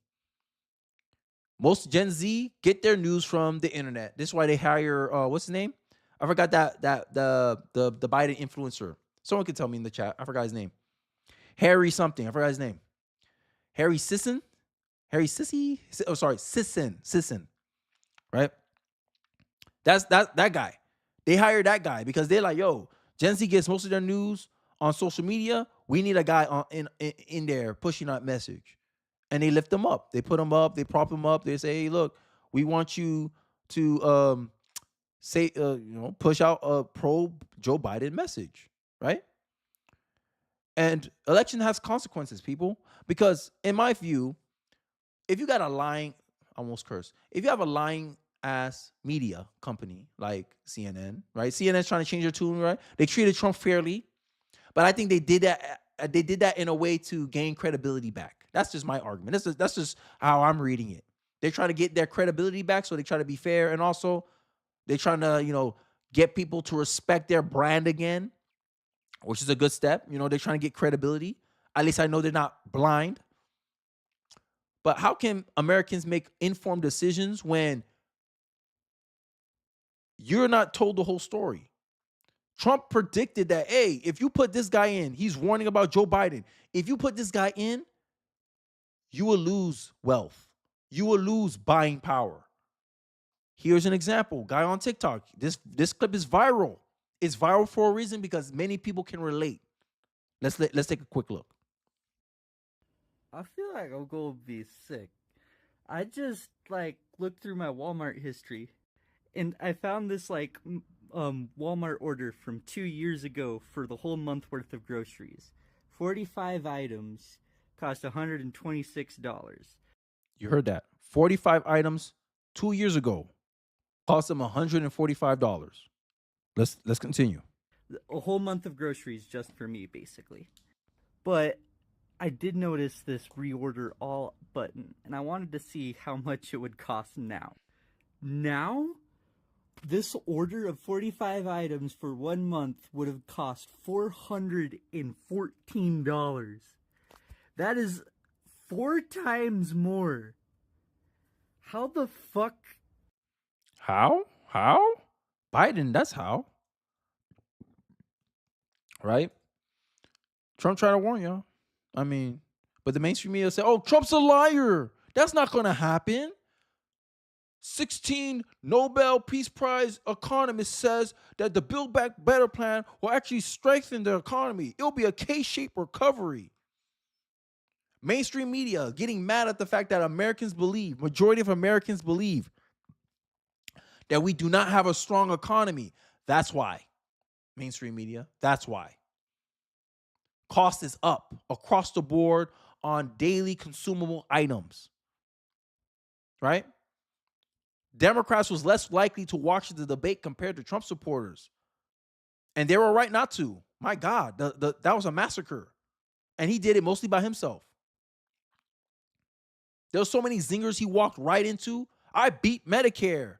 Most Gen Z get their news from the internet. This is why they hire, what's his name? I forgot the Biden influencer. Someone could tell me in the chat. I forgot his name. Harry something. I forgot his name. Harry Sisson? Harry Sissy? Oh, sorry. Sisson. Right? That's that guy. They hired that guy because they're like, yo, Gen Z gets most of their news on social media. We need a guy in there pushing that message. And they lift them up. They put him up. They prop him up. They say, hey, look, we want you to push out a pro Joe Biden message, right? And election has consequences, people, because in my view, if you got a lying, almost curse, if you have a lying ass media company like CNN, right? CNN's trying to change their tune, right? They treated Trump fairly, but I think they did that. They did that in a way to gain credibility back. That's just my argument. That's just how I'm reading it. They're trying to get their credibility back, so they try to be fair, and also they're trying to, get people to respect their brand again, which is a good step. They're trying to get credibility. At least I know they're not blind. But how can Americans make informed decisions when you're not told the whole story? Trump predicted that, hey, if you put this guy in, he's warning about Joe Biden. If you put this guy in, you will lose wealth. You will lose buying power. Here's an example. Guy on TikTok. This clip is viral. It's viral for a reason because many people can relate. Let's take a quick look. I feel like I'm gonna be sick. I just looked through my Walmart history, and I found this Walmart order from 2 years ago for the whole month worth of groceries. 45 items cost $126. You heard that. 45 items 2 years ago cost them $145. Let's continue. A whole month of groceries just for me, basically. But I did notice this reorder all button, and I wanted to see how much it would cost now. Now, this order of 45 items for 1 month would have cost $414. That is 4 times more. How the fuck? How? Biden, that's how. Right? Trump trying to warn y'all. But the mainstream media say, oh, Trump's a liar. That's not going to happen. 16 Nobel Peace Prize economist says that the Build Back Better plan will actually strengthen the economy. It'll be a K-shaped recovery. Mainstream media getting mad at the fact that majority of Americans believe that we do not have a strong economy. That's why. Mainstream media, that's why. Cost is up across the board on daily consumable items. Right? Democrats was less likely to watch the debate compared to Trump supporters. And they were right not to. My God, that was a massacre. And he did it mostly by himself. There were so many zingers he walked right into. I beat Medicare.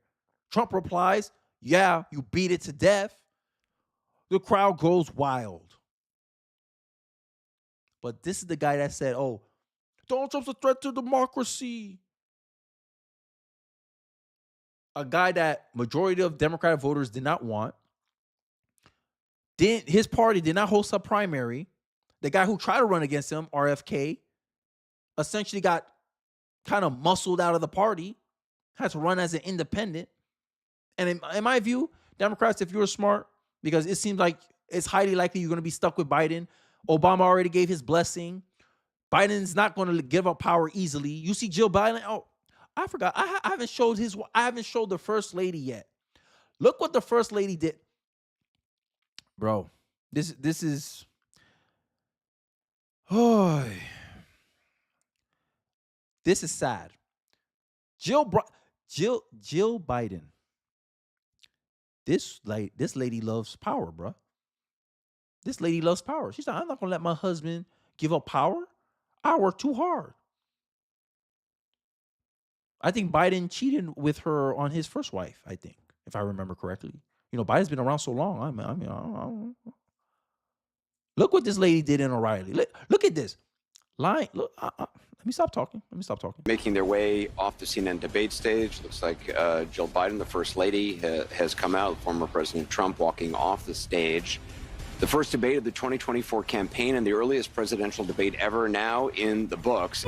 Trump replies, yeah, you beat it to death. The crowd goes wild. But this is the guy that said, oh, Donald Trump's a threat to democracy. A guy that majority of Democratic voters did not want. his party did not host a primary. The guy who tried to run against him, RFK, essentially got kind of muscled out of the party, had to run as an independent. And in my view, Democrats, if you're smart, because it seems like it's highly likely you're going to be stuck with Biden. Obama already gave his blessing. Biden's not going to give up power easily. You see Jill Biden. Oh, I forgot. I haven't showed the first lady yet. Look what the first lady did, bro. This is. Oh, this is sad. Jill Biden. This lady loves power, bro. This lady loves power. She's like, I'm not gonna let my husband give up power. I work too hard. I think Biden cheated with her on his first wife, I think, if I remember correctly. You know, Biden's been around so long. I don't look what this lady did in O'Reilly. Look at this. Lying. Look, let me stop talking. Making their way off the CNN debate stage. Looks like Jill Biden, the first lady, has come out. Former President Trump walking off the stage. The first debate of the 2024 campaign and the earliest presidential debate ever now in the books.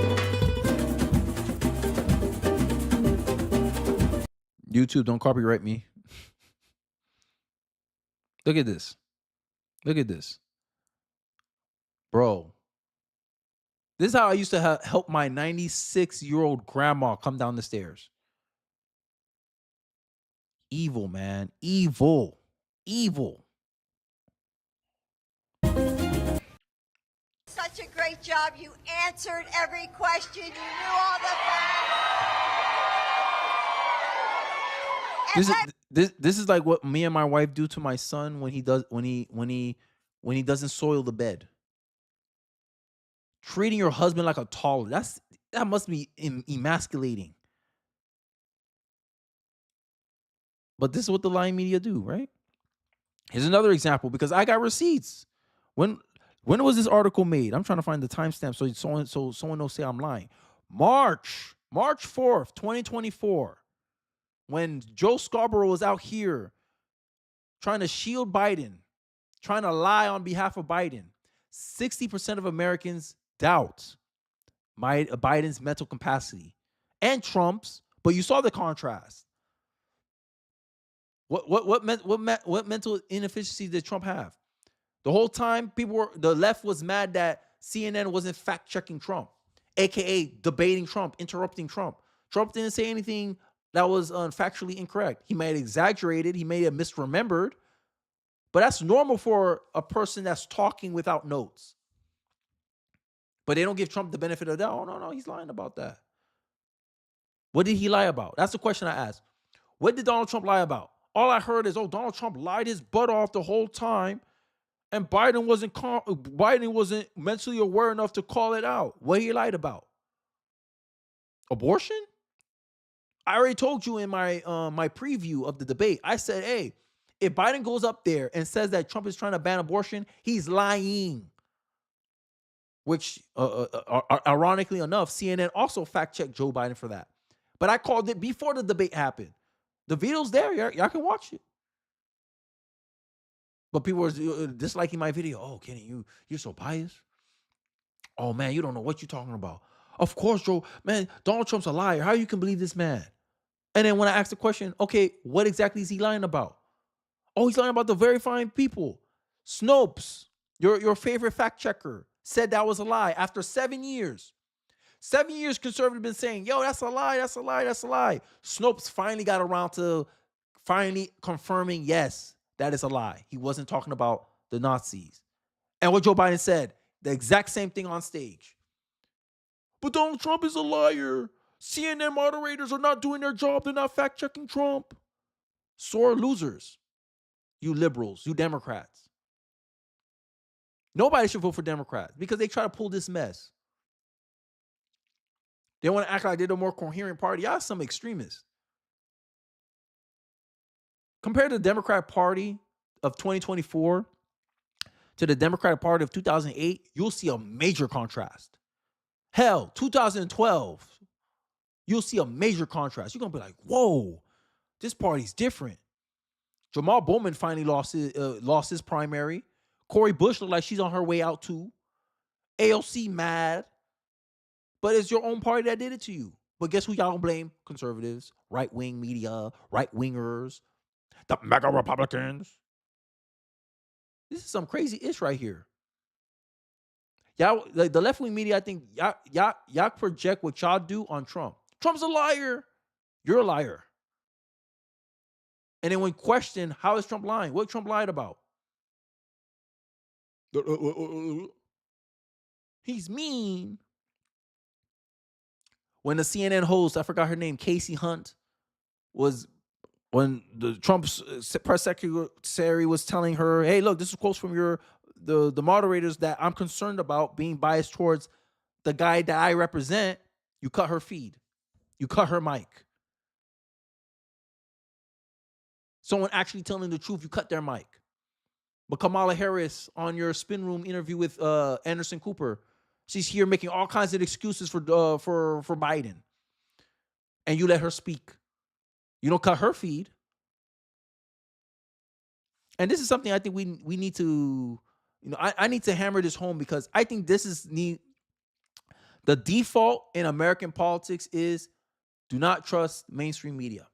YouTube, don't copyright me. Look at this. Bro. This is how I used to help my 96-year-old grandma come down the stairs. Evil, man. Evil. Such a great job. You answered every question. You knew all the facts. This is like what me and my wife do to my son when he doesn't soil the bed. Treating your husband like a toddler. That must be emasculating. But this is what the lying media do, right? Here's another example because I got receipts. When was this article made? I'm trying to find the timestamp so someone will say I'm lying. March 4th, 2024. When Joe Scarborough was out here trying to shield Biden, trying to lie on behalf of Biden, 60% of Americans doubt Biden's mental capacity and Trump's, but you saw the contrast. What mental inefficiency did Trump have? The whole time the left was mad that CNN wasn't fact-checking Trump, aka debating Trump, interrupting Trump. Trump didn't say anything that was factually incorrect. He may have exaggerated, he may have misremembered, but that's normal for a person that's talking without notes. But they don't give Trump the benefit of that. Oh, no, he's lying about that. What did he lie about? That's the question I asked. What did Donald Trump lie about? All I heard is, Donald Trump lied his butt off the whole time, and Biden wasn't mentally aware enough to call it out. What he lied about? Abortion? I already told you in my my preview of the debate. I said, hey, if Biden goes up there and says that Trump is trying to ban abortion, he's lying. Which, ironically enough, CNN also fact-checked Joe Biden for that. But I called it before the debate happened. The video's there. Y'all can watch it. But people were disliking my video. Oh, Kenny, you're so biased. Oh, man, you don't know what you're talking about. Of course, Joe, man, Donald Trump's a liar. How you can believe this man? And then when I asked the question, okay, what exactly is he lying about? Oh, he's lying about the verifying people. Snopes, your favorite fact checker, said that was a lie after 7 years. 7 years conservatives have been saying, yo, that's a lie. Snopes finally got around to confirming, yes, that is a lie. He wasn't talking about the Nazis. And what Joe Biden said, the exact same thing on stage. But Donald Trump is a liar. CNN moderators are not doing their job. They're not fact-checking Trump. Sore losers. You liberals, you Democrats. Nobody should vote for Democrats because they try to pull this mess. They want to act like they're the more coherent party. Y'all some extremists. Compare the Democrat Party of 2024 to the Democratic Party of 2008, you'll see a major contrast. Hell, 2012, you'll see a major contrast. You're going to be like, whoa, this party's different. Jamal Bowman finally lost his primary. Cori Bush looked like she's on her way out too. AOC mad. But it's your own party that did it to you. But guess who y'all gonna blame? Conservatives, right-wing media, right-wingers, the mega Republicans. This is some crazy ish right here. Y'all, like the left-wing media, I think y'all project what y'all do on Trump. Trump's a liar. You're a liar. And then when questioned, how is Trump lying? What Trump lied about? He's mean. When the CNN host, I forgot her name, Casey Hunt, was when the Trump's press secretary was telling her, "Hey, look, this is quotes from the moderators that I'm concerned about being biased towards the guy that I represent." You cut her feed, you cut her mic. Someone actually telling the truth, you cut their mic. But Kamala Harris on your spin room interview with Anderson Cooper, she's here making all kinds of excuses for Biden, and you let her speak. You don't cut her feed. And this is something I think we need to, I need to hammer this home, because I think this is the default in American politics is do not trust mainstream media.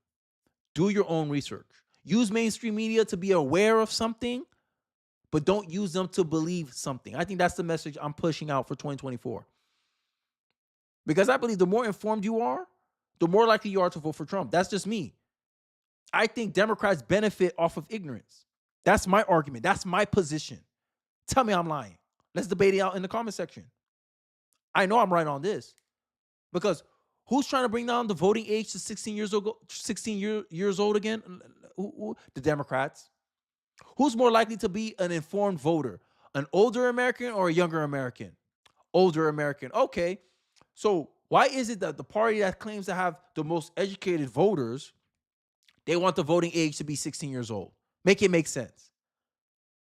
Do your own research. Use mainstream media to be aware of something, but don't use them to believe something. I think that's the message I'm pushing out for 2024. Because I believe the more informed you are, the more likely you are to vote for Trump. That's just me. I think Democrats benefit off of ignorance. That's my argument. That's my position. Tell me I'm lying. Let's debate it out in the comment section. I know I'm right on this. Because who's trying to bring down the voting age to 16 years old again? The Democrats. Who's more likely to be an informed voter? An older American or a younger American? Older American. Okay. So why is it that the party that claims to have the most educated voters, they want the voting age to be 16 years old? Make it make sense.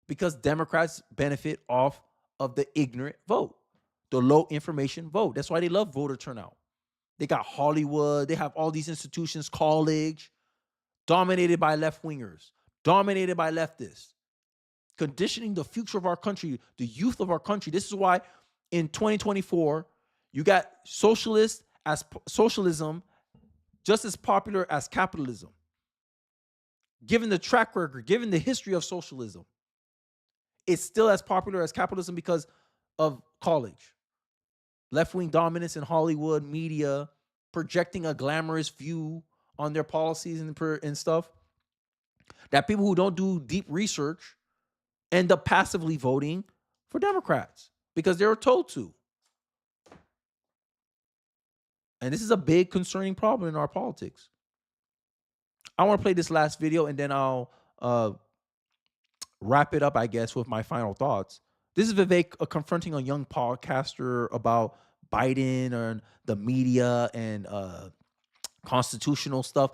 Because Democrats benefit off of the ignorant vote, the low information vote. That's why they love voter turnout. They got Hollywood. They have all these institutions, college, dominated by left-wingers, dominated by leftists, conditioning the future of our country, the youth of our country. This is why in 2024, you got socialism just as popular as capitalism. Given the track record, given the history of socialism, it's still as popular as capitalism because of college. Left-wing dominance in Hollywood, media, projecting a glamorous view on their policies and stuff, that people who don't do deep research end up passively voting for Democrats because they were told to. And this is a big concerning problem in our politics. I want to play this last video and then I'll wrap it up, I guess, with my final thoughts. This is Vivek confronting a young podcaster about Biden and the media and constitutional stuff.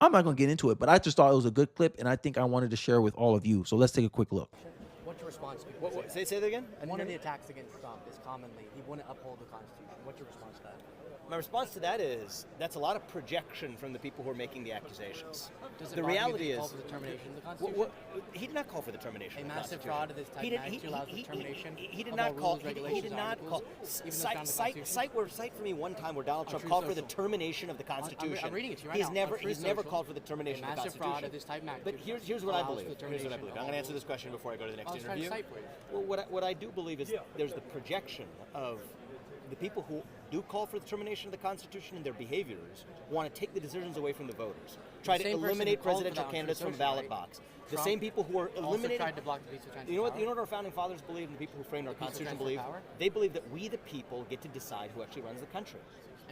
I'm not going to get into it, but I just thought it was a good clip, and I think I wanted to share with all of you. So let's take a quick look. What's your response? Say that again? One of the attacks against Trump is commonly he wouldn't uphold the Constitution. What's your response to that? My response to that is that's a lot of projection from the people who are making the accusations. Does it the reality call is for the termination of the Constitution? He did not call for the termination. A of the massive Constitution. fraud of this type magnitude allows the termination. He did of not all call. rules, He did not call. Cite for me one time where Donald Trump called for the termination of the Constitution. I'm reading it to you right now. He's never called for the termination of the massive Constitution. fraud of this type magnitude. But here's what I believe. I'm going to answer this question before I go to the next interview. Well, what I do believe is there's the projection of the people who do call for the termination of the Constitution and their behaviors want to take the decisions away from the voters. Try to eliminate presidential candidates from the ballot box. The same people who are eliminating. Tried to block the peaceful transition. You know what our founding fathers believed and the people who framed our Constitution believe? They believe that we, the people, get to decide who actually runs the country.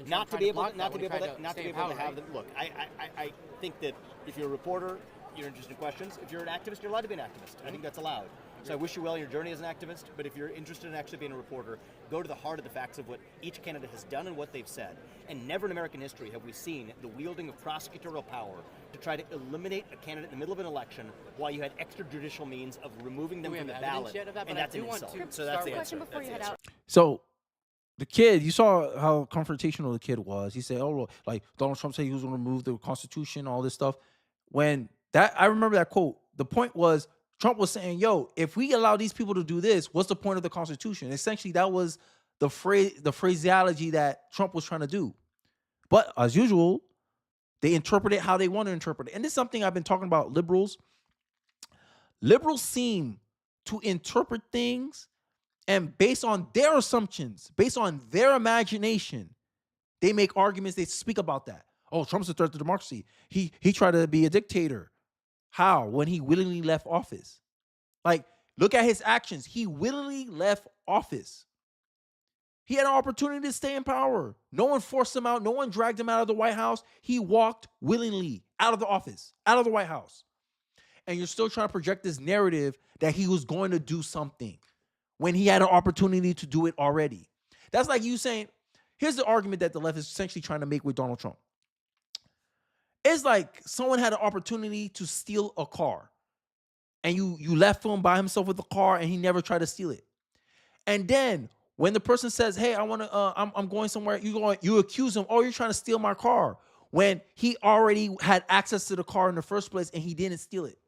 Not to be able to have them. Look, I think that if you're a reporter, you're interested in questions. If you're an activist, you're allowed to be an activist. I think that's allowed. So I wish you well in your journey as an activist, but if you're interested in actually being a reporter, go to the heart of the facts of what each candidate has done and what they've said. And never in American history have we seen the wielding of prosecutorial power to try to eliminate a candidate in the middle of an election while you had extrajudicial means of removing them from the ballot. And that's an insult. So that's the answer. So the kid, you saw how confrontational the kid was. He said, oh, like Donald Trump said he was going to remove the Constitution, all this stuff. When I remember that quote. The point was Trump was saying, yo, if we allow these people to do this, what's the point of the Constitution? Essentially, that was the phraseology that Trump was trying to do. But as usual, they interpret it how they want to interpret it. And this is something I've been talking about liberals. Liberals seem to interpret things, and based on their assumptions, based on their imagination, they make arguments, they speak about that. Oh, Trump's a threat to democracy. He tried to be a dictator. How? When he willingly left office. Like, look at his actions. He willingly left office. He had an opportunity to stay in power. No one forced him out. No one dragged him out of the White House. He walked willingly out of the office, out of the White House. And you're still trying to project this narrative that he was going to do something when he had an opportunity to do it already. That's like you saying, here's the argument that the left is essentially trying to make with Donald Trump. It's like someone had an opportunity to steal a car, and you left him by himself with the car, and he never tried to steal it. And then when the person says, "Hey, I'm going somewhere," you accuse him, "Oh, you're trying to steal my car," when he already had access to the car in the first place and he didn't steal it.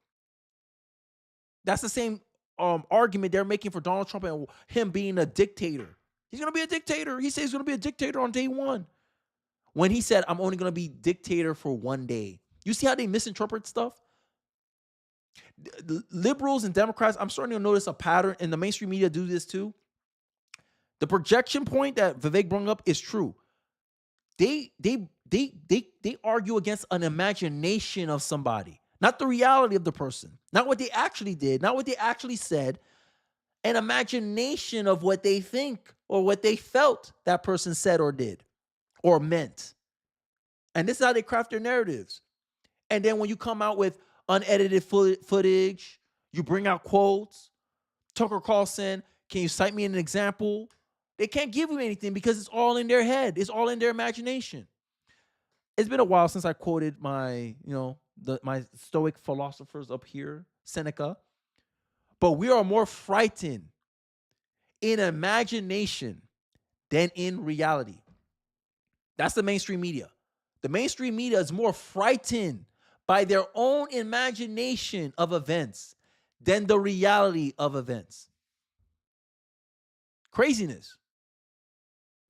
That's the same argument they're making for Donald Trump and him being a dictator. He's going to be a dictator. He says he's going to be a dictator on day one. When he said, I'm only going to be dictator for one day. You see how they misinterpret stuff? The liberals and Democrats, I'm starting to notice a pattern, and the mainstream media do this too. The projection point that Vivek brought up is true. They argue against an imagination of somebody, not the reality of the person, not what they actually did, not what they actually said, an imagination of what they think or what they felt that person said or did or meant. And this is how they craft their narratives. And then when you come out with unedited footage, you bring out quotes. Tucker Carlson, can you cite me an example? They can't give you anything because it's all in their head. It's all in their imagination. It's been a while since I quoted my Stoic philosophers up here, Seneca. But we are more frightened in imagination than in reality. That's the mainstream media. The mainstream media is more frightened by their own imagination of events than the reality of events. Craziness.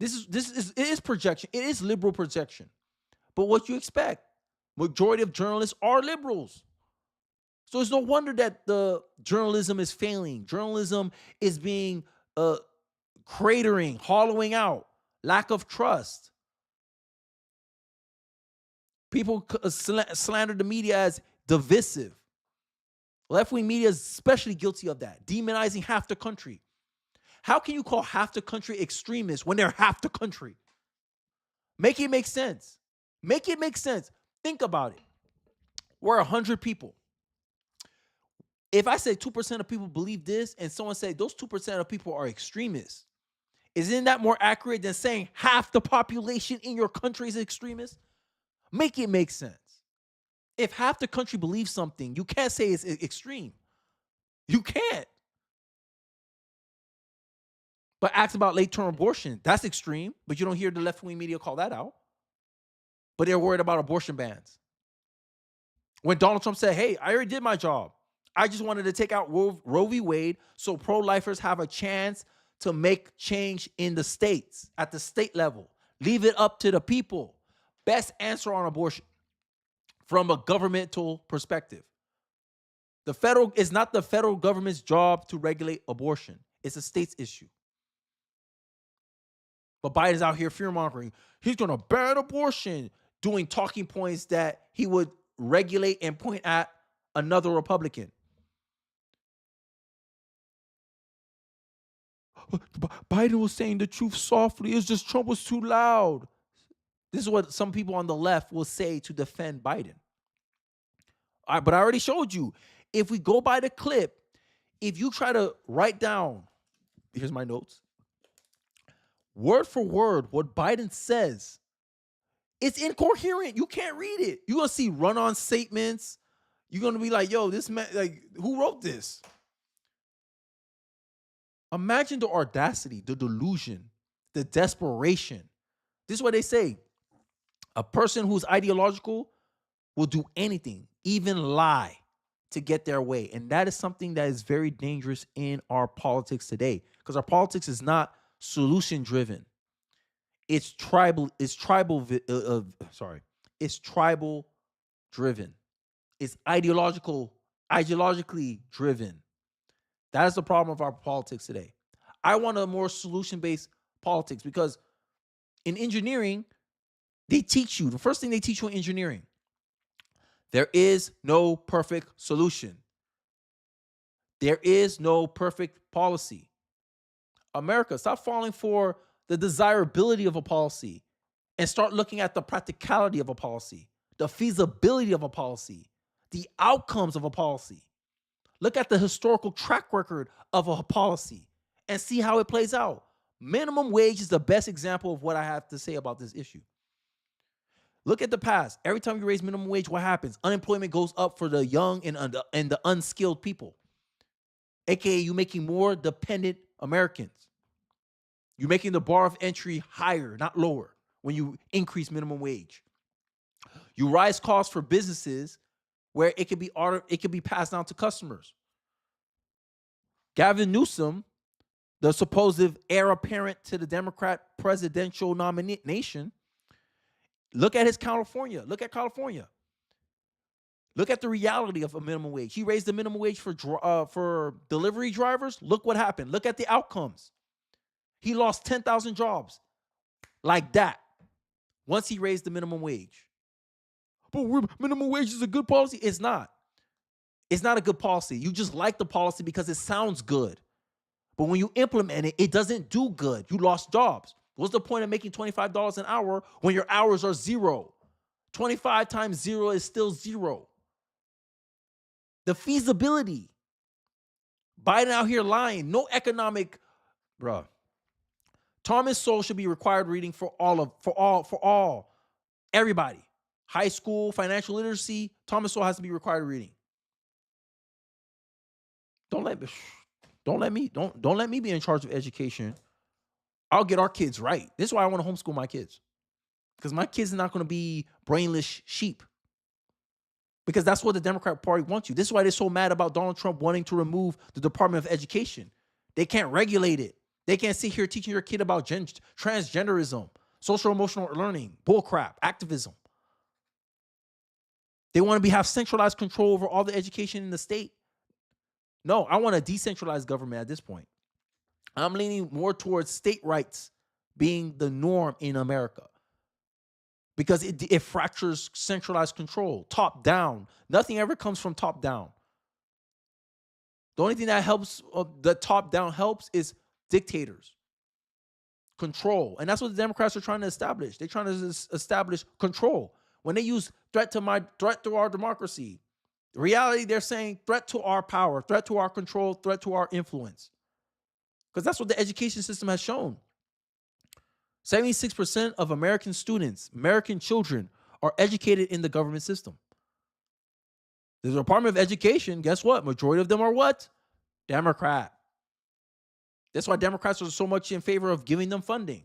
It is projection. It is liberal projection. But what you expect? Majority of journalists are liberals. So it's no wonder that the journalism is failing. Journalism is being cratering, hollowing out, lack of trust. People slander the media as divisive. Left-wing media is especially guilty of that, demonizing half the country. How can you call half the country extremists when they're half the country? Make it make sense. Make it make sense. Think about it. We're 100 people. If I say 2% of people believe this and someone say those 2% of people are extremists, isn't that more accurate than saying half the population in your country is extremist? Make it make sense. If half the country believes something, you can't say it's extreme. You can't. But ask about late-term abortion. That's extreme, but you don't hear the left-wing media call that out. But they're worried about abortion bans. When Donald Trump said, hey, I already did my job. I just wanted to take out Roe v. Wade so pro-lifers have a chance to make change in the states, at the state level. Leave it up to the people. Best answer on abortion from a governmental perspective. It's not the federal government's job to regulate abortion. It's a state's issue. But Biden's out here fear-mongering. He's going to ban abortion, doing talking points that he would regulate and point at another Republican. Biden was saying the truth softly. It's just Trump was too loud. This is what some people on the left will say to defend Biden. But I already showed you. If we go by the clip, if you try to write down, here's my notes, word for word, what Biden says, it's incoherent. You can't read it. You're going to see run-on statements. You're going to be like, yo, this man, like, who wrote this? Imagine the audacity, the delusion, the desperation. This is what they say. A person who's ideological will do anything, even lie, to get their way. And that is something that is very dangerous in our politics today, because our politics is not solution driven. It's tribal. It's tribal. It's tribal driven. It's ideologically driven. That is the problem of our politics today. I want a more solution-based politics, because in engineering, they teach you, the first thing they teach you in engineering, there is no perfect solution. There is no perfect policy. America, stop falling for the desirability of a policy and start looking at the practicality of a policy, the feasibility of a policy, the outcomes of a policy. Look at the historical track record of a policy and see how it plays out. Minimum wage is the best example of what I have to say about this issue. Look at the past. Every time you raise minimum wage, what happens? Unemployment goes up for the young and the unskilled people. AKA, you're making more dependent Americans. You're making the bar of entry higher, not lower, when you increase minimum wage. You rise costs for businesses where it could be passed down to customers. Gavin Newsom, the supposed heir apparent to the Democrat presidential nomination, look at his California. Look at California. Look at the reality of a minimum wage. He raised the minimum wage for delivery drivers. Look what happened. Look at the outcomes. He lost 10,000 jobs like that once he raised the minimum wage. But minimum wage is a good policy. It's not. It's not a good policy. You just like the policy because it sounds good. But when you implement it, it doesn't do good. You lost jobs. What's the point of making $25 an hour when your hours are zero? 25 times zero is still zero. The feasibility. Biden out here lying. No economic, bruh. Thomas Sowell should be required reading for everybody. High school, financial literacy, Thomas Sowell has to be required reading. Don't let me be in charge of education. I'll get our kids right. This is why I want to homeschool my kids. Because my kids are not going to be brainless sheep. Because that's what the Democrat Party wants you. This is why they're so mad about Donald Trump wanting to remove the Department of Education. They can't regulate it. They can't sit here teaching your kid about transgenderism, social emotional learning, bullcrap, activism. They want to have centralized control over all the education in the state. No, I want a decentralized government at this point. I'm leaning more towards state rights being the norm in America, because it fractures centralized control, top down. Nothing ever comes from top down. The only thing that helps, the top down helps, is dictators. Control. And that's what the Democrats are trying to establish. They're trying to establish control. When they use threat to our democracy, the reality, they're saying threat to our power, threat to our control, threat to our influence. Because that's what the education system has shown. 76% of American students, American children, are educated in the government system. The Department of Education, guess what? Majority of them are what? Democrat. That's why Democrats are so much in favor of giving them funding.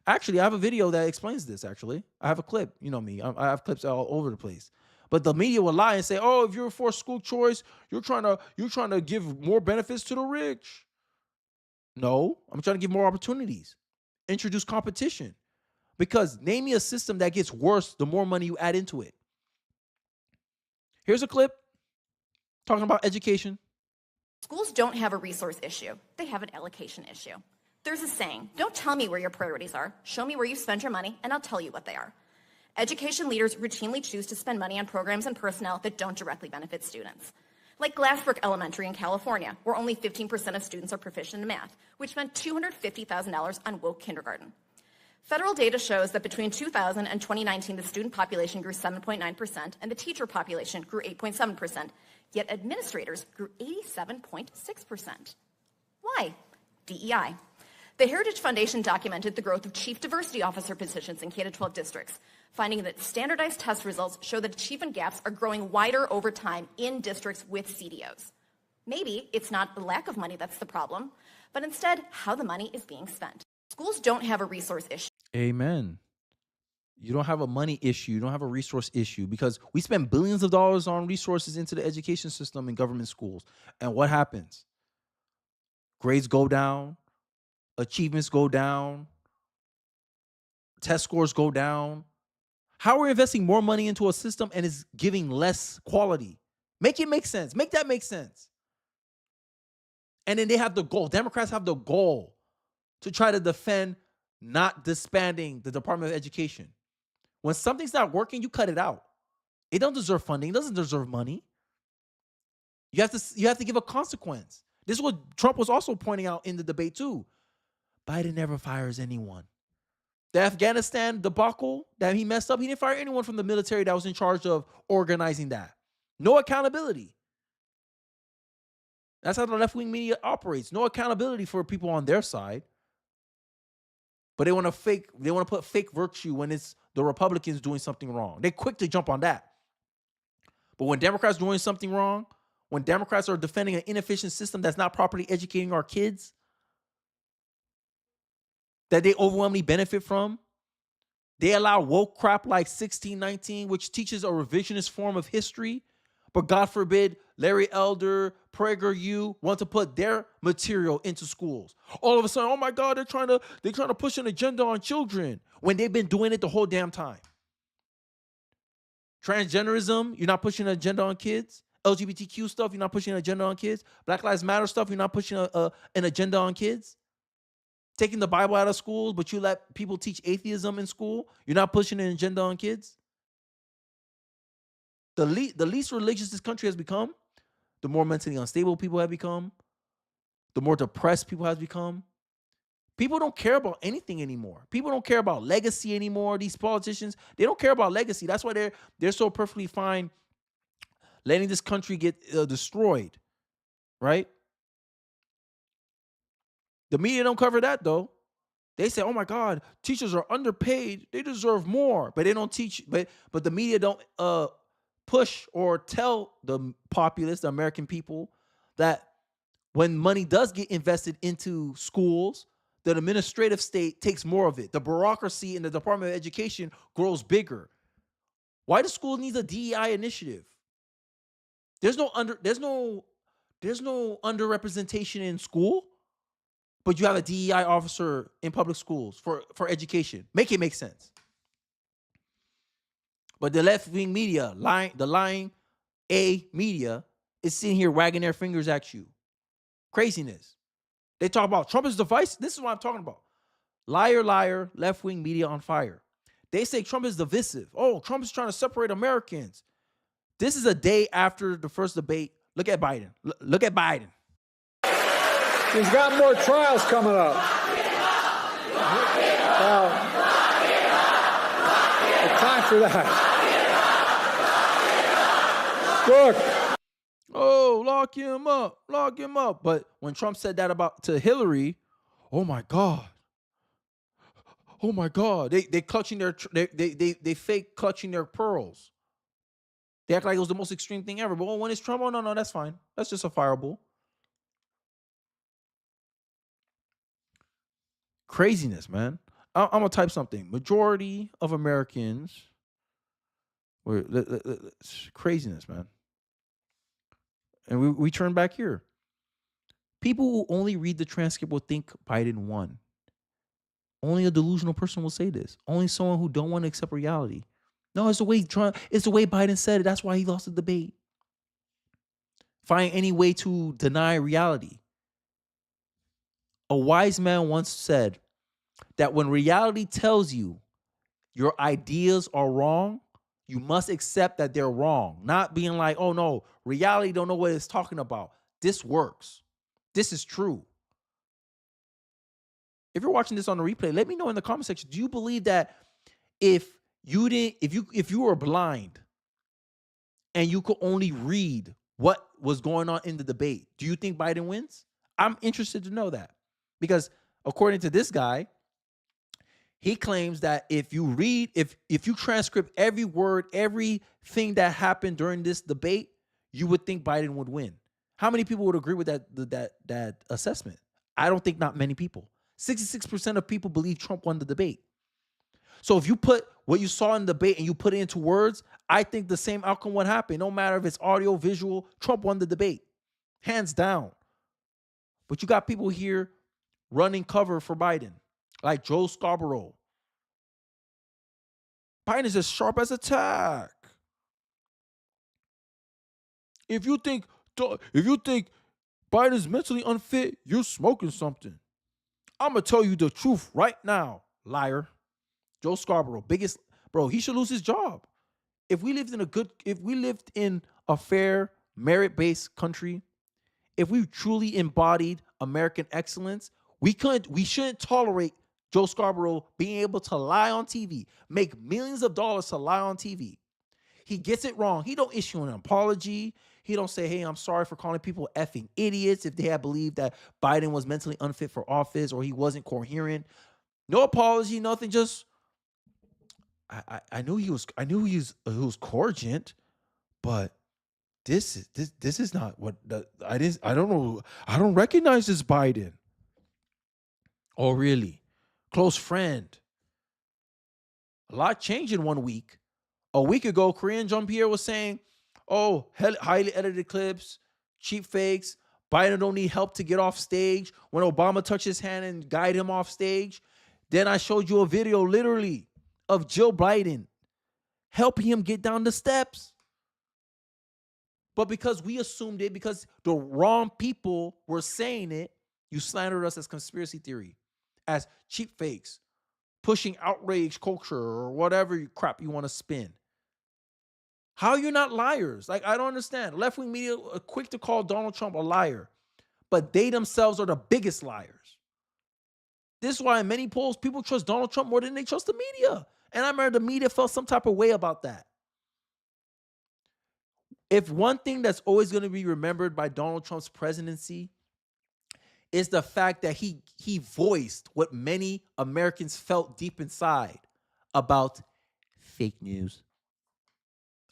Actually, I have a video that explains this, actually. I have a clip. You know me. I have clips all over the place. But the media will lie and say, oh, if you're for school choice, you're trying to give more benefits to the rich. No, I'm trying to give more opportunities. Introduce competition. Because name me a system that gets worse the more money you add into it. Here's a clip talking about education. Schools don't have a resource issue. They have an allocation issue. There's a saying, don't tell me where your priorities are. Show me where you spend your money, and I'll tell you what they are. Education leaders routinely choose to spend money on programs and personnel that don't directly benefit students. Like Glassbrook Elementary in California, where only 15% of students are proficient in math, which meant $250,000 on woke kindergarten. Federal data shows that between 2000 and 2019, the student population grew 7.9% and the teacher population grew 8.7%, yet administrators grew 87.6%. Why? DEI. The Heritage Foundation documented the growth of chief diversity officer positions in K-12 districts, finding that standardized test results show that achievement gaps are growing wider over time in districts with CDOs. Maybe it's not the lack of money that's the problem, but instead how the money is being spent. Schools don't have a resource issue. Amen. You don't have a money issue. You don't have a resource issue because we spend billions of dollars on resources into the education system in government schools. And what happens? Grades go down, achievements go down, test scores go down. How are we investing more money into a system and is giving less quality? Make it make sense. Make that make sense. And then they have the goal. Democrats have the goal to try to defend not disbanding the Department of Education. When something's not working, you cut it out. It don't deserve funding. It doesn't deserve money. You have to give a consequence. This is what Trump was also pointing out in the debate too. Biden never fires anyone. The Afghanistan debacle that he messed up, he didn't fire anyone from the military that was in charge of organizing that. No accountability. That's how the left-wing media operates. No accountability for people on their side. But they want to put fake virtue when it's the Republicans doing something wrong. They're quick to jump on that. But when Democrats doing something wrong, when Democrats are defending an inefficient system that's not properly educating our kids, that they overwhelmingly benefit from, they allow woke crap like 1619, which teaches a revisionist form of history. But God forbid, Larry Elder, PragerU want to put their material into schools. All of a sudden, oh my God, they're trying to push an agenda on children when they've been doing it the whole damn time. Transgenderism, you're not pushing an agenda on kids. LGBTQ stuff, you're not pushing an agenda on kids. Black Lives Matter stuff, you're not pushing an agenda on kids. Taking the Bible out of schools, but you let people teach atheism in school, you're not pushing an agenda on kids. The least religious this country has become, the more mentally unstable people have become, the more depressed people have become. People don't care about anything anymore. People don't care about legacy anymore. These politicians, they don't care about legacy. That's why they're so perfectly fine letting this country get destroyed, right? The media don't cover that though. They say, "Oh my God, teachers are underpaid. They deserve more," but they don't teach. But the media don't push or tell the populace, the American people, that when money does get invested into schools, the administrative state takes more of it. The bureaucracy in the Department of Education grows bigger. Why do schools need a DEI initiative? There's no underrepresentation in school, but you have a DEI officer in public schools for education. Make it make sense. But the left-wing media, the lying media, is sitting here wagging their fingers at you. Craziness. They talk about Trump is divisive. This is what I'm talking about. Liar, liar, left-wing media on fire. They say Trump is divisive. Oh, Trump is trying to separate Americans. This is a day after the first debate. Look at Biden. Look at Biden. He's got more trials coming up. Time for that. Look. Oh, lock him up. Lock him up. But when Trump said that to Hillary, oh my God. Oh my God. They clutching they fake clutching their pearls. They act like it was the most extreme thing ever. But when it's Trump, oh no, that's fine. That's just a fireable. Craziness, man. I'm gonna type something. Majority of Americans craziness, man. And we turn back here. People who only read the transcript will think Biden won. Only a delusional person will say this. Only someone who don't want to accept reality. No, it's the way Biden said it. That's why he lost the debate. Find any way to deny reality. A wise man once said that when reality tells you your ideas are wrong, you must accept that they're wrong. Not being like, oh no, reality don't know what it's talking about. This works. This is true. If you're watching this on the replay, let me know in the comment section. Do you believe that if you were blind and you could only read what was going on in the debate, do you think Biden wins? I'm interested to know that. Because according to this guy, he claims that if you transcript every word, everything that happened during this debate, you would think Biden would win. How many people would agree with that assessment? I don't think not many people. 66% of people believe Trump won the debate. So if you put what you saw in the debate and you put it into words, I think the same outcome would happen. No matter if it's audio, visual, Trump won the debate. Hands down. But you got people here running cover for Biden, like Joe Scarborough. Biden is as sharp as a tack. If you think Biden's mentally unfit, you're smoking something. I'm gonna tell you the truth right now, liar. Joe Scarborough, biggest bro, he should lose his job. If we lived in a fair, merit-based country, if we truly embodied American excellence, we shouldn't tolerate Joe Scarborough being able to lie on TV, make millions of dollars to lie on TV. He gets it wrong. He don't issue an apology. He don't say, hey, I'm sorry for calling people effing idiots if they had believed that Biden was mentally unfit for office or he wasn't coherent. No apology, nothing. Just I knew he was cogent, but this is not what I don't know. I don't recognize this Biden. Oh, really? Close friend. A lot changed in 1 week. A week ago, Korean Jean-Pierre was saying, oh, highly edited clips, cheap fakes. Biden don't need help to get off stage. When Obama touched his hand and guided him off stage. Then I showed you a video literally of Jill Biden helping him get down the steps. But because we assumed it, because the wrong people were saying it, you slandered us as conspiracy theory, as cheap fakes, pushing outrage culture or whatever crap you want to spin. How are you not liars? Like, I don't understand. Left-wing media are quick to call Donald Trump a liar, but they themselves are the biggest liars. This is why in many polls, people trust Donald Trump more than they trust the media. And I remember the media felt some type of way about that. If one thing that's always going to be remembered by Donald Trump's presidency is the fact that he voiced what many Americans felt deep inside about fake news.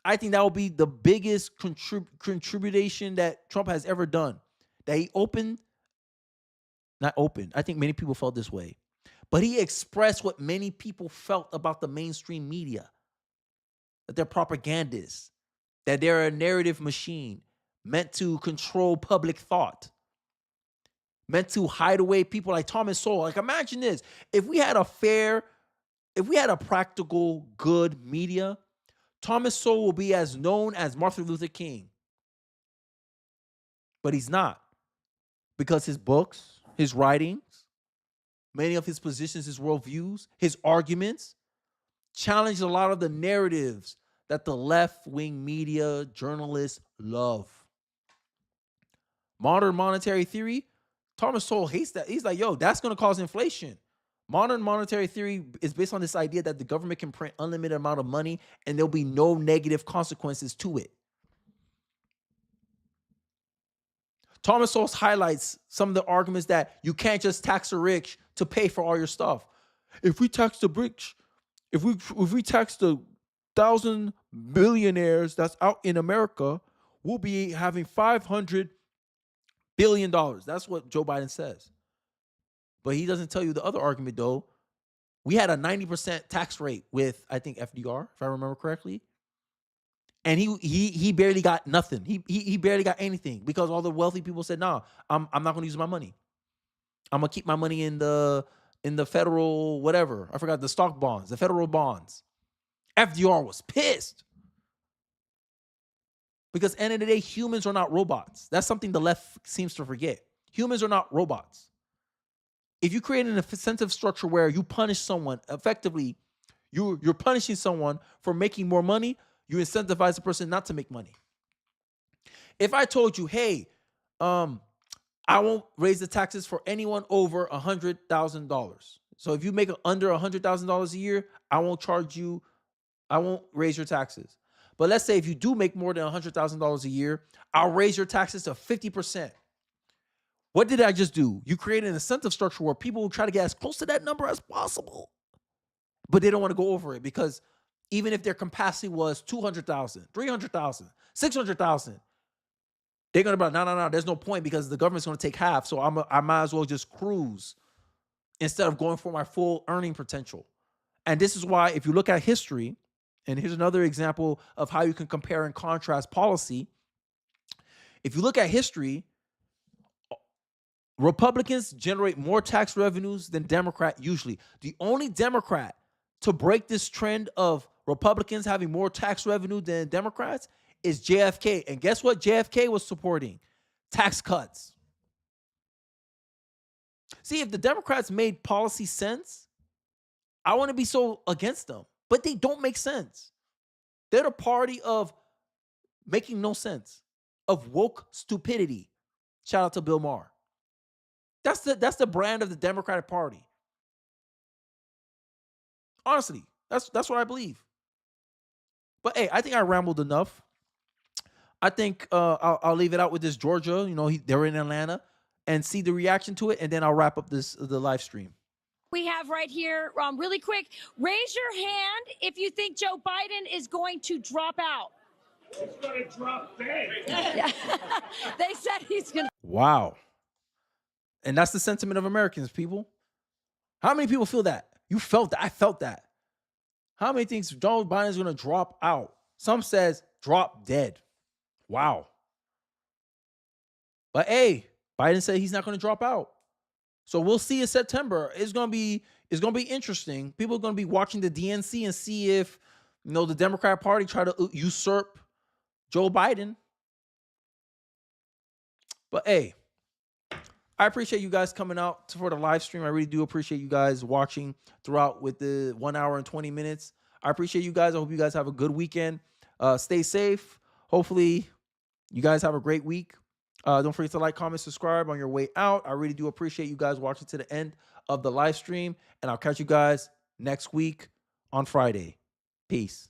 I think that will be the biggest contribution that Trump has ever done. That he I think many people felt this way. But he expressed what many people felt about the mainstream media. That they're propagandists. That they're a narrative machine meant to control public thought. Meant to hide away people like Thomas Sowell. Like, imagine this. If we had a practical, good media, Thomas Sowell will be as known as Martin Luther King. But he's not. Because his books, his writings, many of his positions, his worldviews, his arguments challenge a lot of the narratives that the left-wing media journalists love. Modern monetary theory, Thomas Sowell hates that. He's like, yo, that's going to cause inflation. Modern monetary theory is based on this idea that the government can print unlimited amount of money and there'll be no negative consequences to it. Thomas Sowell highlights some of the arguments that you can't just tax the rich to pay for all your stuff. If we tax the rich, if we tax the 1,000 billionaires that's out in America, we'll be having $500 billion. That's what Joe Biden says. But he doesn't tell you the other argument, though. We had a 90% tax rate with, I think, FDR, if I remember correctly. And he barely got nothing. He barely got anything because all the wealthy people said, no, I'm not going to use my money. I'm going to keep my money in the federal whatever. I forgot the stock bonds, the federal bonds. FDR was pissed. Because end of the day, humans are not robots. That's something the left seems to forget. Humans are not robots. If you create an incentive structure where you punish someone, effectively, you're punishing someone for making more money, you incentivize the person not to make money. If I told you, hey, I won't raise the taxes for anyone over $100,000. So if you make under $100,000 a year, I won't raise your taxes. But let's say if you do make more than $100,000 a year, I'll raise your taxes to 50%. What did I just do? You create an incentive structure where people will try to get as close to that number as possible. But they don't want to go over it because even if their capacity was 200,000, 300,000, 600,000, they're going to be like, no, there's no point because the government's going to take half. So I might as well just cruise instead of going for my full earning potential. And this is why, if you look at history, and here's another example of how you can compare and contrast policy. If you look at history, Republicans generate more tax revenues than Democrat usually. The only Democrat to break this trend of Republicans having more tax revenue than Democrats is JFK. And guess what JFK was supporting? Tax cuts. See, if the Democrats made policy sense, I want to be so against them. But they don't make sense. They're the party of making no sense, of woke stupidity. Shout out to Bill Maher. That's the brand of the Democratic Party. Honestly, that's what I believe. But hey, I think I rambled enough. I think I'll leave it out with this Georgia. You know, they're in Atlanta, and see the reaction to it, and then I'll wrap up the live stream. We have right here, really quick. Raise your hand if you think Joe Biden is going to drop out. He's going to drop dead. They said he's going to. Wow. And that's the sentiment of Americans, people. How many people feel that? You felt that. I felt that. How many think Joe Biden is going to drop out? Some says drop dead. Wow. But hey, Biden said he's not going to drop out. So we'll see in September. It's going to be interesting. People are going to be watching the DNC and see if, the Democrat Party try to usurp Joe Biden. But hey, I appreciate you guys coming out for the live stream. I really do appreciate you guys watching throughout with the 1 hour and 20 minutes. I appreciate you guys. I hope you guys have a good weekend. Stay safe. Hopefully you guys have a great week. Don't forget to like, comment, subscribe on your way out. I really do appreciate you guys watching to the end of the live stream. And I'll catch you guys next week on Friday. Peace.